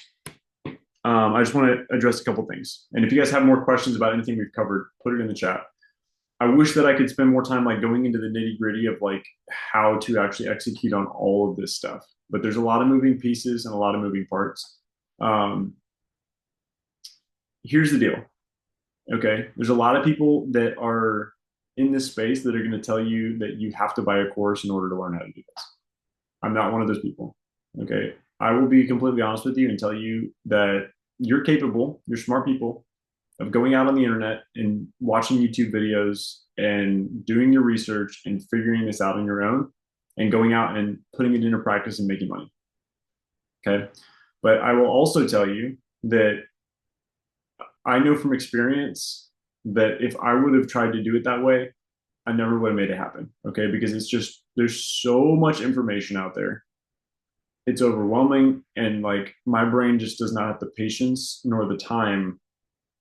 I just want to address a couple things. And if you guys have more questions about anything we've covered, put it in the chat. I wish that I could spend more time like going into the nitty gritty of like how to actually execute on all of this stuff. But there's a lot of moving pieces and a lot of moving parts. Um, here's the deal. Okay. There's a lot of people that are in this space that are going to tell you that you have to buy a course in order to learn how to do this. I'm not one of those people. Okay. I will be completely honest with you and tell you that you're capable, you're smart people of going out on the internet and watching YouTube videos and doing your research and figuring this out on your own and going out and putting it into practice and making money. Okay. But I will also tell you that I know from experience that if I would have tried to do it that way, I never would have made it happen. Okay. Because it's just, there's so much information out there. It's overwhelming. And like my brain just does not have the patience nor the time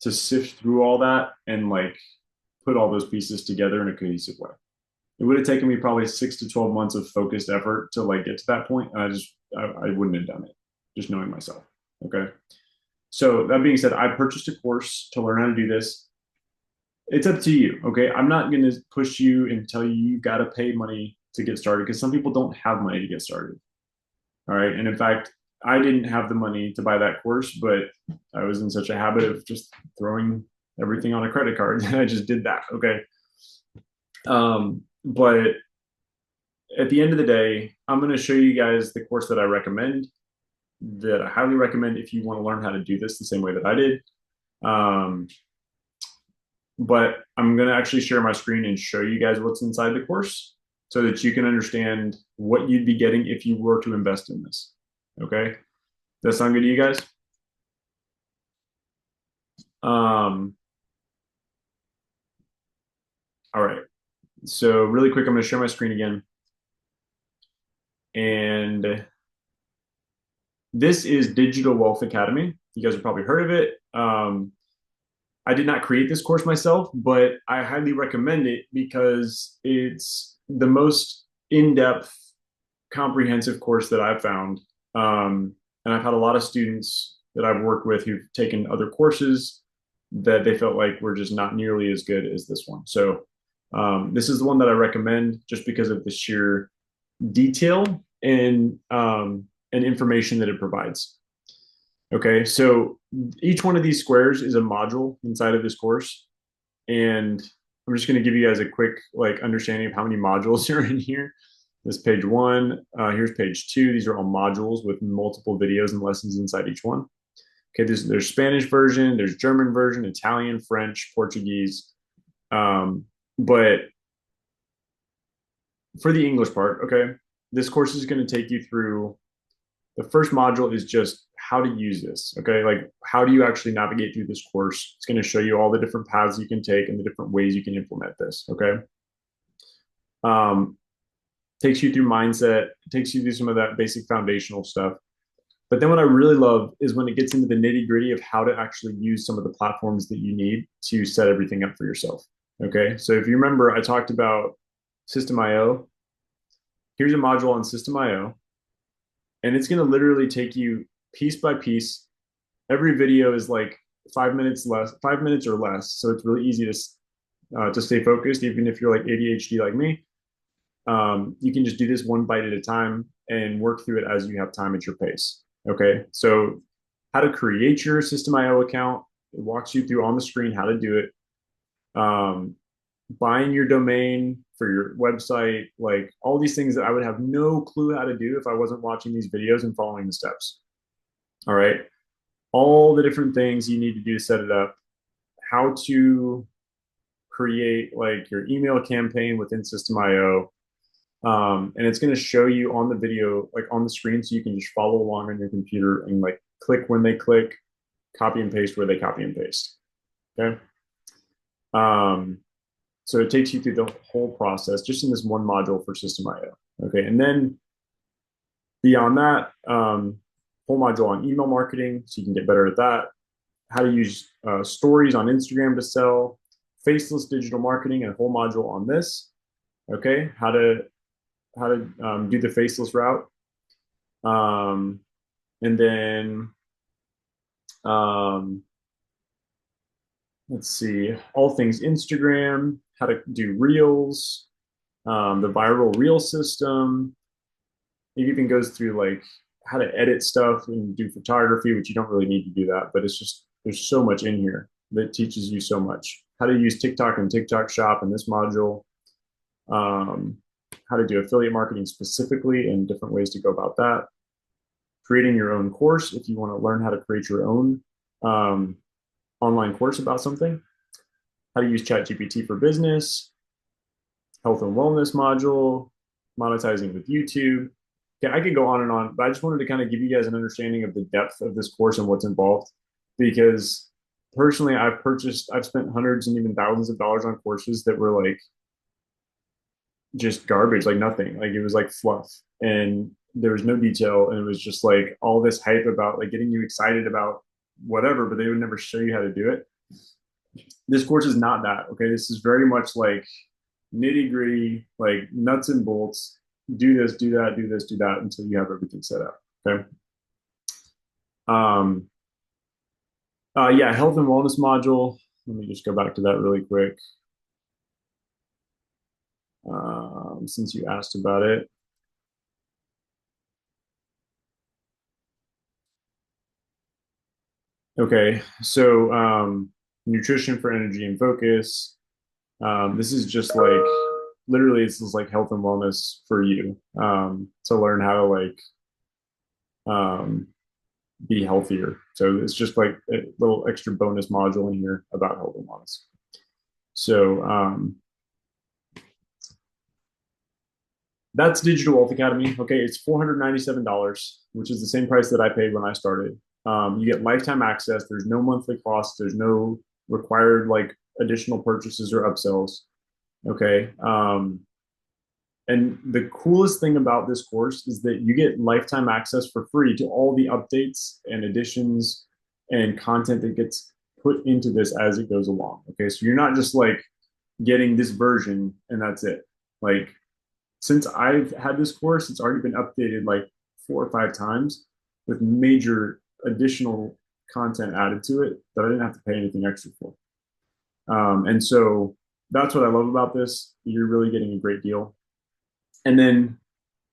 to sift through all that and like put all those pieces together in a cohesive way. It would have taken me probably 6 to 12 months of focused effort to like get to that point. And I wouldn't have done it just knowing myself. Okay. So that being said, I purchased a course to learn how to do this. It's up to you. Okay. I'm not going to push you and tell you you got to pay money to get started because some people don't have money to get started. All right. And in fact, I didn't have the money to buy that course, but I was in such a habit of just throwing everything on a credit card that I just did that. Okay. But at the end of the day, I'm going to show you guys the course that I recommend, that I highly recommend if you want to learn how to do this the same way that I did. Um, but I'm going to actually share my screen and show you guys what's inside the course so that you can understand what you'd be getting if you were to invest in this. Okay. Does that sound good to you guys? All right. So really quick, I'm going to share my screen again. And this is Digital Wealth Academy. You guys have probably heard of it. I did not create this course myself, but I highly recommend it because it's the most in-depth, comprehensive course that I've found. And I've had a lot of students that I've worked with who've taken other courses that they felt like were just not nearly as good as this one. So this is the one that I recommend just because of the sheer detail and information that it provides. Okay, so each one of these squares is a module inside of this course, and I'm just going to give you guys a quick like understanding of how many modules are in here. This page one, here's page two. These are all modules with multiple videos and lessons inside each one. Okay, there's Spanish version, there's German version, Italian, French, Portuguese, but for the English part, okay, this course is going to take you through. The first module is just how to use this. Okay. Like, how do you actually navigate through this course? It's going to show you all the different paths you can take and the different ways you can implement this. Okay. Takes you through mindset, takes you through some of that basic foundational stuff. But then what I really love is when it gets into the nitty gritty of how to actually use some of the platforms that you need to set everything up for yourself. Okay. So if you remember, I talked about System.io. Here's a module on System.io. And it's going to literally take you piece by piece. Every video is like 5 minutes or less. So it's really easy to stay focused, even if you're like ADHD like me. You can just do this one bite at a time and work through it as you have time at your pace. Okay. So how to create your System.io account. It walks you through on the screen how to do it. Buying your domain for your website, like all these things that I would have no clue how to do if I wasn't watching these videos and following the steps. All right. All the different things you need to do to set it up, how to create like your email campaign within System.io. And it's going to show you on the video, like on the screen, so you can just follow along on your computer and like click when they click, copy and paste where they copy and paste. Okay. So it takes you through the whole process just in this one module for System.io. Okay. And then beyond that, whole module on email marketing, so you can get better at that. How to use stories on Instagram to sell, faceless digital marketing, and a whole module on this. Okay. How to do the faceless route. And then let's see, all things Instagram, how to do reels, the viral reel system. It even goes through like how to edit stuff and do photography, which you don't really need to do that, but it's just, there's so much in here that teaches you so much. How to use TikTok and TikTok Shop in this module. How to do affiliate marketing specifically and different ways to go about that. Creating your own course if you want to learn how to create your own online course about something. How to use ChatGPT for business. Health and wellness module. Monetizing with YouTube. Okay, I could go on and on, but I just wanted to kind of give you guys an understanding of the depth of this course and what's involved. Because personally, I've spent hundreds and even thousands of dollars on courses that were like just garbage, like nothing. Like it was like fluff. And there was no detail, and it was just like all this hype about like getting you excited about whatever, but they would never show you how to do it. This course is not that. Okay, this is very much like nitty gritty, like nuts and bolts. Do this, do that, do this, do that until you have everything set up. Okay. Yeah, health and wellness module. Let me just go back to that really quick. Since you asked about it. Okay, so nutrition for energy and focus. This is just like literally this is like health and wellness for you to learn how to like be healthier. So it's just like a little extra bonus module in here about health and wellness. So that's Digital Wealth Academy. Okay, it's $497, which is the same price that I paid when I started. You get lifetime access. There's no monthly cost. There's no required like additional purchases or upsells. Okay. And the coolest thing about this course is that you get lifetime access for free to all the updates and additions and content that gets put into this as it goes along. Okay. So you're not just like getting this version and that's it. Like since I've had this course, it's already been updated like 4 or 5 times with major additional content added to it that I didn't have to pay anything extra for. And so that's what I love about this. You're really getting a great deal. And then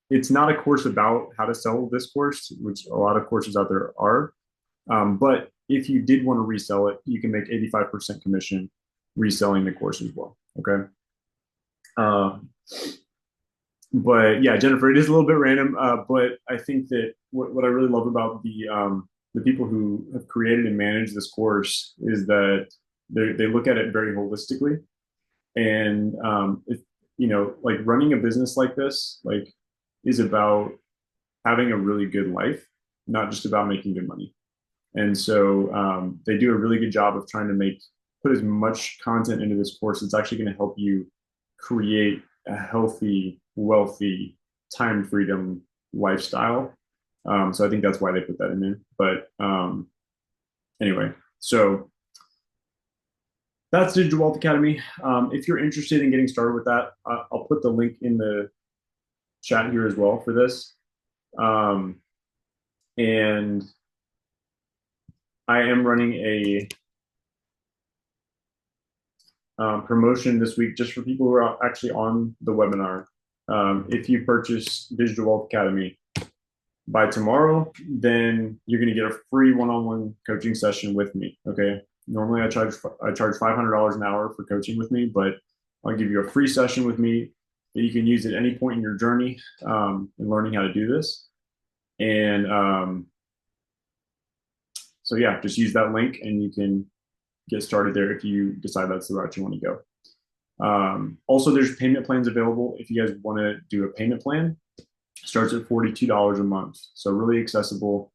it's not a course about how to sell this course, which a lot of courses out there are. But if you did want to resell it, you can make 85% commission reselling the course as well. Okay. But yeah, Jennifer, it is a little bit random. But I think that what I really love about the people who have created and managed this course is that they look at it very holistically. And if, you know, like running a business like this, like is about having a really good life, not just about making good money. And so they do a really good job of trying to put as much content into this course that's actually going to help you create a healthy, wealthy, time freedom lifestyle. So I think that's why they put that in there. But anyway, so that's Digital Wealth Academy. If you're interested in getting started with that, I'll put the link in the chat here as well for this. And I am running a promotion this week just for people who are actually on the webinar. If you purchase Digital Wealth Academy by tomorrow, then you're going to get a free one-on-one coaching session with me. Okay. Normally I charge $500 an hour for coaching with me, but I'll give you a free session with me that you can use at any point in your journey in learning how to do this. And so yeah, just use that link and you can get started there if you decide that's the route you want to go. Also, there's payment plans available if you guys want to do a payment plan. Starts at $42 a month, so really accessible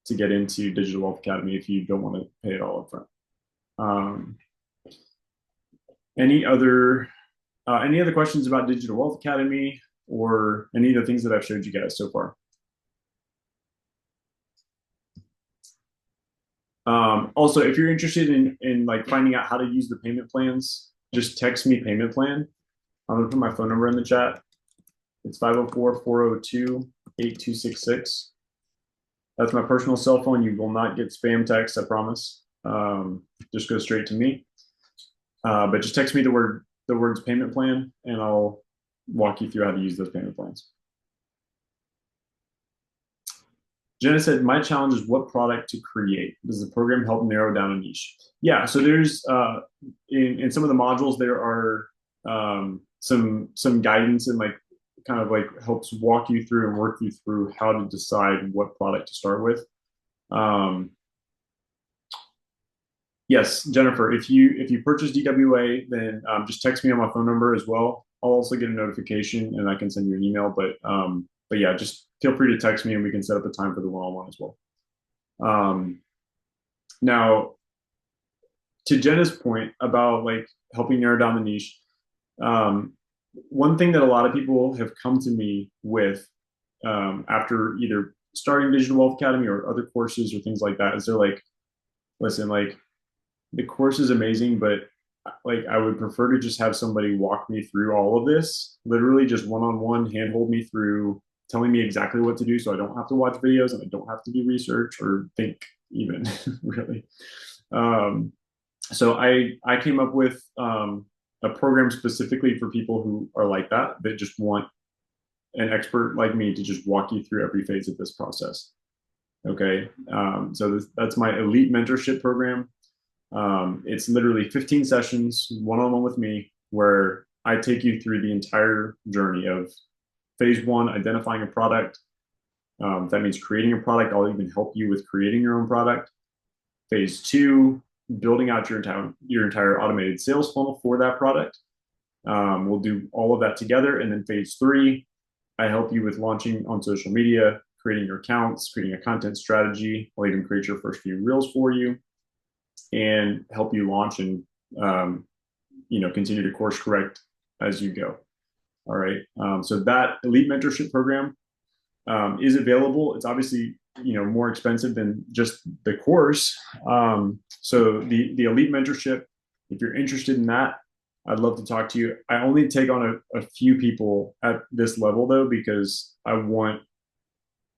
to get into Digital Wealth Academy if you don't want to pay it all upfront. Um, any other any other questions about Digital Wealth Academy or any of the things that I've showed you guys so far? Also, if you're interested in like finding out how to use the payment plans, just text me payment plan. I'm gonna put my phone number in the chat. It's 504-402-8266. That's my personal cell phone. You will not get spam texts, I promise. Just go straight to me. But just text me the words payment plan, and I'll walk you through how to use those payment plans. Jenna said, my challenge is what product to create. Does the program help narrow down a niche? Yeah, so there's in some of the modules there are some guidance and like kind of like helps walk you through and work you through how to decide what product to start with. Yes, Jennifer, if you purchase DWA, then just text me on my phone number as well. I'll also get a notification and I can send you an email. But yeah, just feel free to text me and we can set up a time for the one-on-one as well. Now, to Jenna's point about like helping narrow down the niche, one thing that a lot of people have come to me with after either starting Digital Wealth Academy or other courses or things like that is they're like, listen, like the course is amazing, but like I would prefer to just have somebody walk me through all of this, literally just one-on-one, handhold me through, telling me exactly what to do so I don't have to watch videos and I don't have to do research or think even really. So I came up with a program specifically for people who are like that just want an expert like me to just walk you through every phase of this process. Okay, so that's my Elite Mentorship program. It's literally 15 sessions, one-on-one with me, where I take you through the entire journey of phase one, identifying a product. That means creating a product. I'll even help you with creating your own product. Phase two, building out your entire automated sales funnel for that product. We'll do all of that together. And then phase three, I help you with launching on social media, creating your accounts, creating a content strategy. I'll even create your first few reels for you and help you launch and continue to course correct as you go. All right. So that Elite Mentorship program is available. It's obviously more expensive than just the course. So the Elite Mentorship, if you're interested in that, I'd love to talk to you. I only take on a few people at this level though, because I want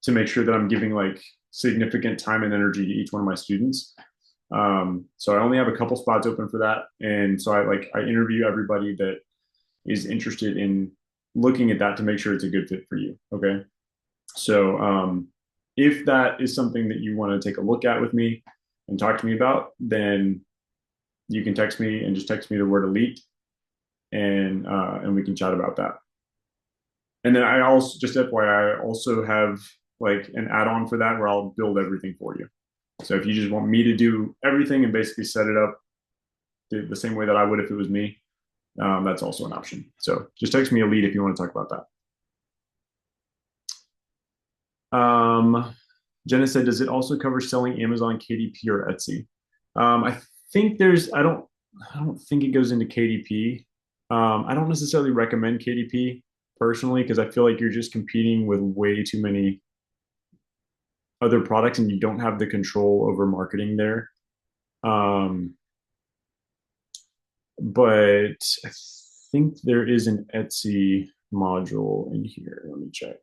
to make sure that I'm giving like significant time and energy to each one of my students. So I only have a couple spots open for that. And so I interview everybody that is interested in looking at that to make sure it's a good fit for you. Okay. So if that is something that you want to take a look at with me and talk to me about, then you can text me and just text me the word elite and we can chat about that. And then I also, just FYI, I also have like an add-on for that where I'll build everything for you. So if you just want me to do everything and basically set it up the same way that I would if it was me, that's also an option. So just text me elite if you want to talk about that. Jenna said, does it also cover selling Amazon, KDP, or Etsy? I think I don't think it goes into KDP. I don't necessarily recommend KDP personally because I feel like you're just competing with way too many other products and you don't have the control over marketing there. But I think there is an Etsy module in here. Let me check.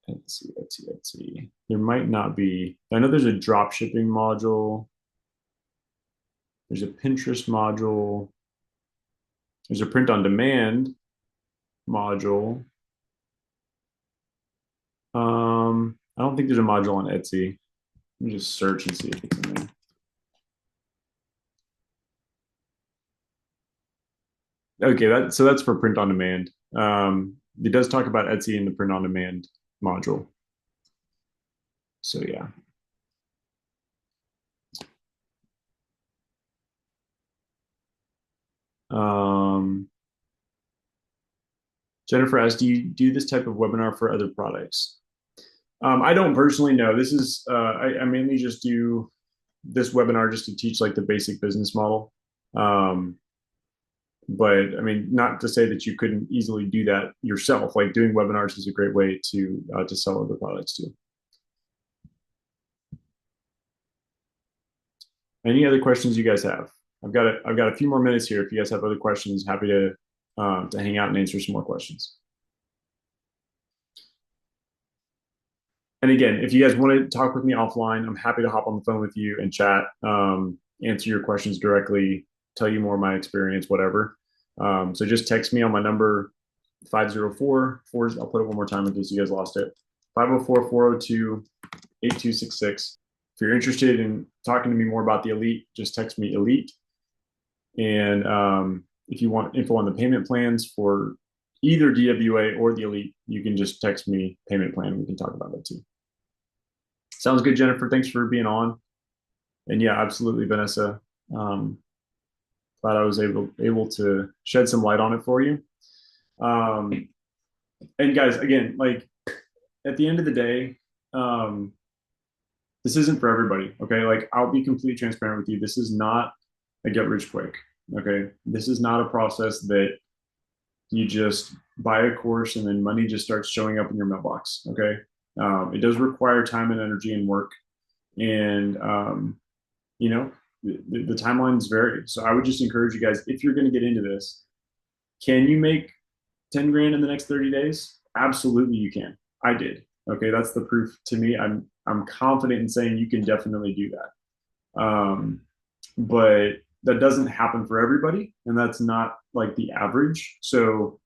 Etsy. There might not be. I know there's a drop shipping module. There's a Pinterest module. There's a print on demand module. I don't think there's a module on Etsy. Let me just search and see if it's in there. Okay, so that's for print on demand. It does talk about Etsy in the print on demand module. So yeah. Um, Jennifer asks, do you do this type of webinar for other products? I don't personally know. This is I mainly just do this webinar just to teach like the basic business model. Um, but I mean, not to say that you couldn't easily do that yourself. Like doing webinars is a great way to sell other products too. Any other questions you guys have? I've got a few more minutes here. If you guys have other questions, happy to hang out and answer some more questions. And again, if you guys want to talk with me offline, I'm happy to hop on the phone with you and chat, answer your questions directly, tell you more of my experience, whatever. So just text me on my number 504 I'll put it one more time in case you guys lost it. 504-402-8266. If you're interested in talking to me more about the Elite, just text me Elite. And if you want info on the payment plans for either DWA or the Elite, you can just text me payment plan. We can talk about that too. Sounds good, Jennifer. Thanks for being on. And yeah, absolutely, Vanessa. Glad I was able to shed some light on it for you. And guys, again, like at the end of the day, this isn't for everybody. Okay, like I'll be completely transparent with you. This is not a get rich quick. Okay, this is not a process that you just buy a course and then money just starts showing up in your mailbox. Okay, it does require time and energy and work, and you know the timelines vary. So I would just encourage you guys, if you're going to get into this, can you make 10 grand in the next 30 days? Absolutely, you can. I did. Okay, that's the proof to me. I'm confident in saying you can definitely do that. But that doesn't happen for everybody, and that's not like the average. So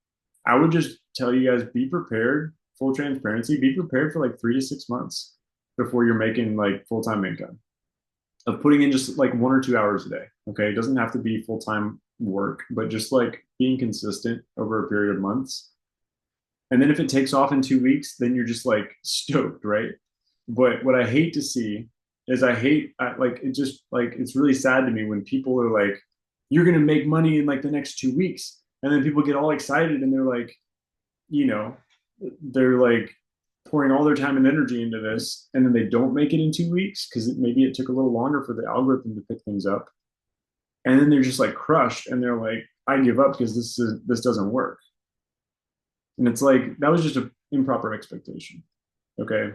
I would just tell you guys, be prepared, full transparency, be prepared for like 3 to 6 months before you're making like full-time income of putting in just like 1 or 2 hours a day. Okay. It doesn't have to be full-time work, but just like being consistent over a period of months. And then if it takes off in 2 weeks, then you're just like stoked, right? But what I hate to see is like it just like it's really sad to me when people are like, you're gonna make money in like the next 2 weeks. And then people get all excited and they're like, you know, they're like pouring all their time and energy into this, and then they don't make it in 2 weeks because maybe it took a little longer for the algorithm to pick things up. And then they're just like crushed and they're like, I give up because this doesn't work. And it's like that was just an improper expectation. Okay.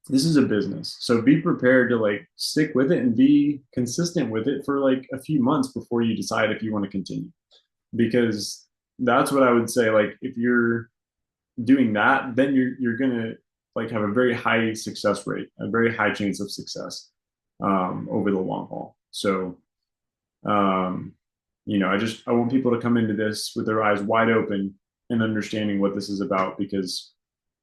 This is a business. So be prepared to like stick with it and be consistent with it for like a few months before you decide if you want to continue. Because that's what I would say. Like if you're doing that, then you're gonna like have a very high success rate, a very high chance of success over the long haul. So um, I want people to come into this with their eyes wide open and understanding what this is about, because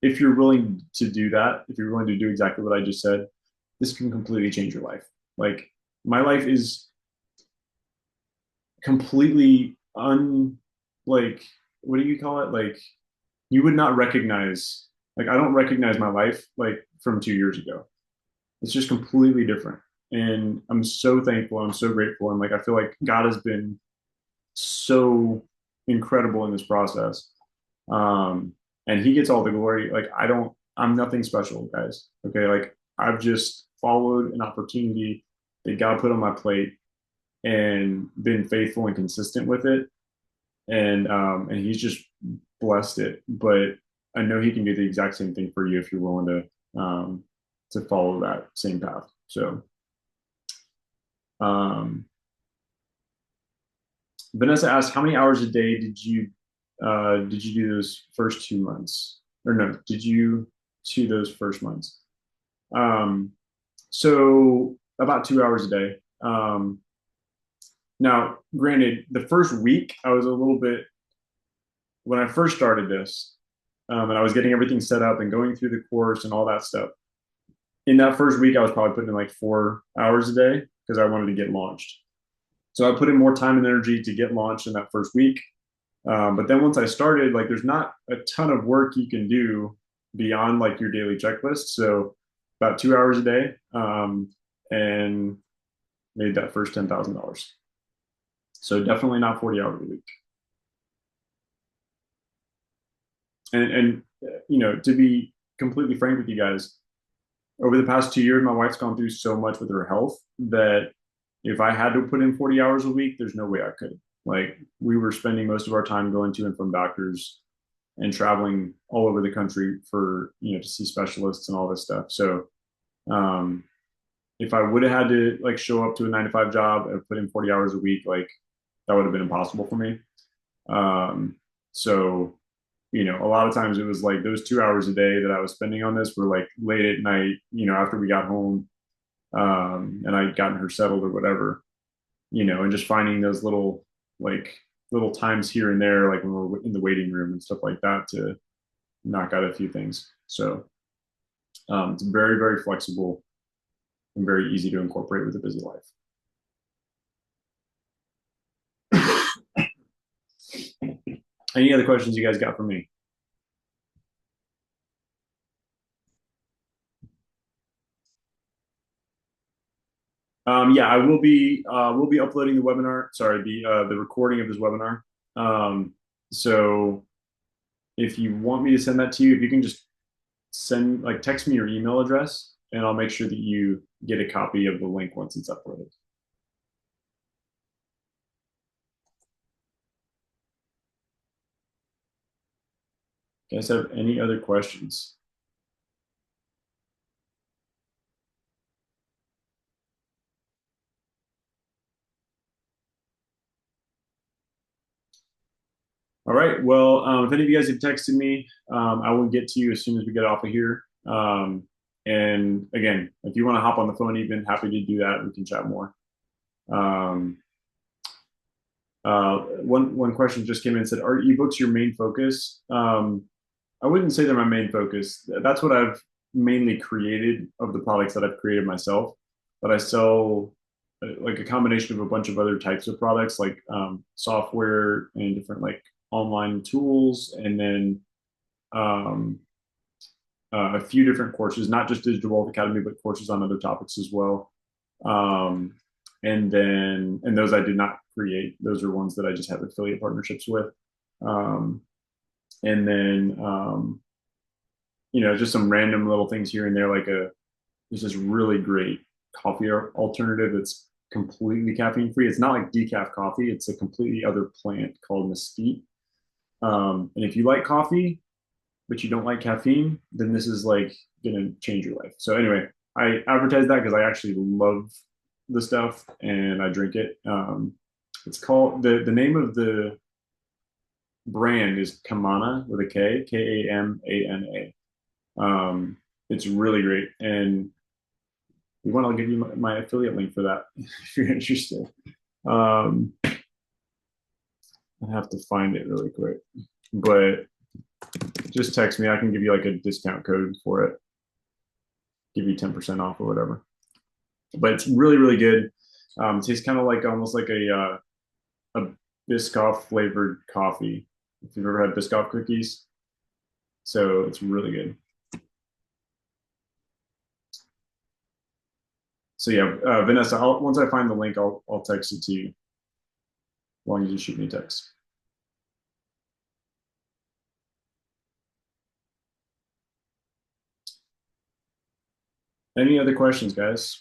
if you're willing to do that, if you're willing to do exactly what I just said, this can completely change your life. Like my life is completely like what do you call it? Like you would not recognize, like I don't recognize my life like from 2 years ago. It's just completely different. And I'm so thankful. I'm so grateful. And like I feel like God has been so incredible in this process. And he gets all the glory. Like I'm nothing special, guys. Okay. Like I've just followed an opportunity that God put on my plate and been faithful and consistent with it. And he's just blessed it. But I know he can do the exact same thing for you if you're willing to follow that same path. So um Vanessa asked, how many hours a day did you do those first 2 months? Or no, did you do those first months? Um, so about 2 hours a day. Now, granted, the first week I was a little bit when I first started this, and I was getting everything set up and going through the course and all that stuff. In that first week, I was probably putting in like 4 hours a day because I wanted to get launched. So I put in more time and energy to get launched in that first week. But then once I started, like there's not a ton of work you can do beyond like your daily checklist. So about 2 hours a day, and made that first $10,000. So definitely not 40 hours a week. And to be completely frank with you guys, over the past 2 years, my wife's gone through so much with her health that if I had to put in 40 hours a week, there's no way I could. Like, we were spending most of our time going to and from doctors and traveling all over the country for, to see specialists and all this stuff. So, um, if I would have had to like show up to a 9 to 5 job and put in 40 hours a week, like that would have been impossible for me. So, a lot of times it was like those 2 hours a day that I was spending on this were like late at night, after we got home, and I'd gotten her settled or whatever, and just finding those little times here and there, like when we're in the waiting room and stuff like that, to knock out a few things. So it's very, very flexible and very easy to incorporate with a busy life. Any other questions you guys got for me? Yeah, I will be uploading the webinar. Sorry, the recording of this webinar. So if you want me to send that to you, if you can just text me your email address, and I'll make sure that you get a copy of the link once it's uploaded. You guys have any other questions? All right. Well, if any of you guys have texted me, I will get to you as soon as we get off of here. And again, if you want to hop on the phone, even happy to do that. We can chat more. Um, one question just came in and said, "Are ebooks your main focus?" I wouldn't say they're my main focus. That's what I've mainly created of the products that I've created myself. But I sell like a combination of a bunch of other types of products, like software and different like online tools, and then um, a few different courses, not just Digital Wealth Academy, but courses on other topics as well. Um, and those I did not create. Those are ones that I just have affiliate partnerships with. Um, and then just some random little things here and there, like there's this really great coffee alternative that's completely caffeine free. It's not like decaf coffee. It's a completely other plant called mesquite. And if you like coffee, but you don't like caffeine, then this is like gonna change your life. So anyway, I advertise that because I actually love the stuff and I drink it. It's called the name of the brand is Kamana with a K, Kamana. It's really great, and you want to give you my affiliate link for that if you're interested. I have to find it really quick, but just text me. I can give you like a discount code for it, give you 10% off or whatever. But it's really, really good. It tastes kind of like almost like a Biscoff flavored coffee. If you've ever had Biscoff cookies, so it's really good. So yeah, Vanessa, once I find the link, I'll text it to you. As long as you shoot me a text. Any other questions, guys?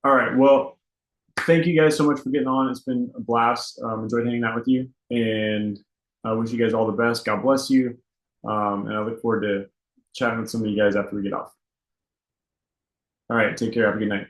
All right. Well, thank you guys so much for getting on. It's been a blast. Enjoyed hanging out with you, and I wish you guys all the best. God bless you. And I look forward to chatting with some of you guys after we get off. All right. Take care. Have a good night.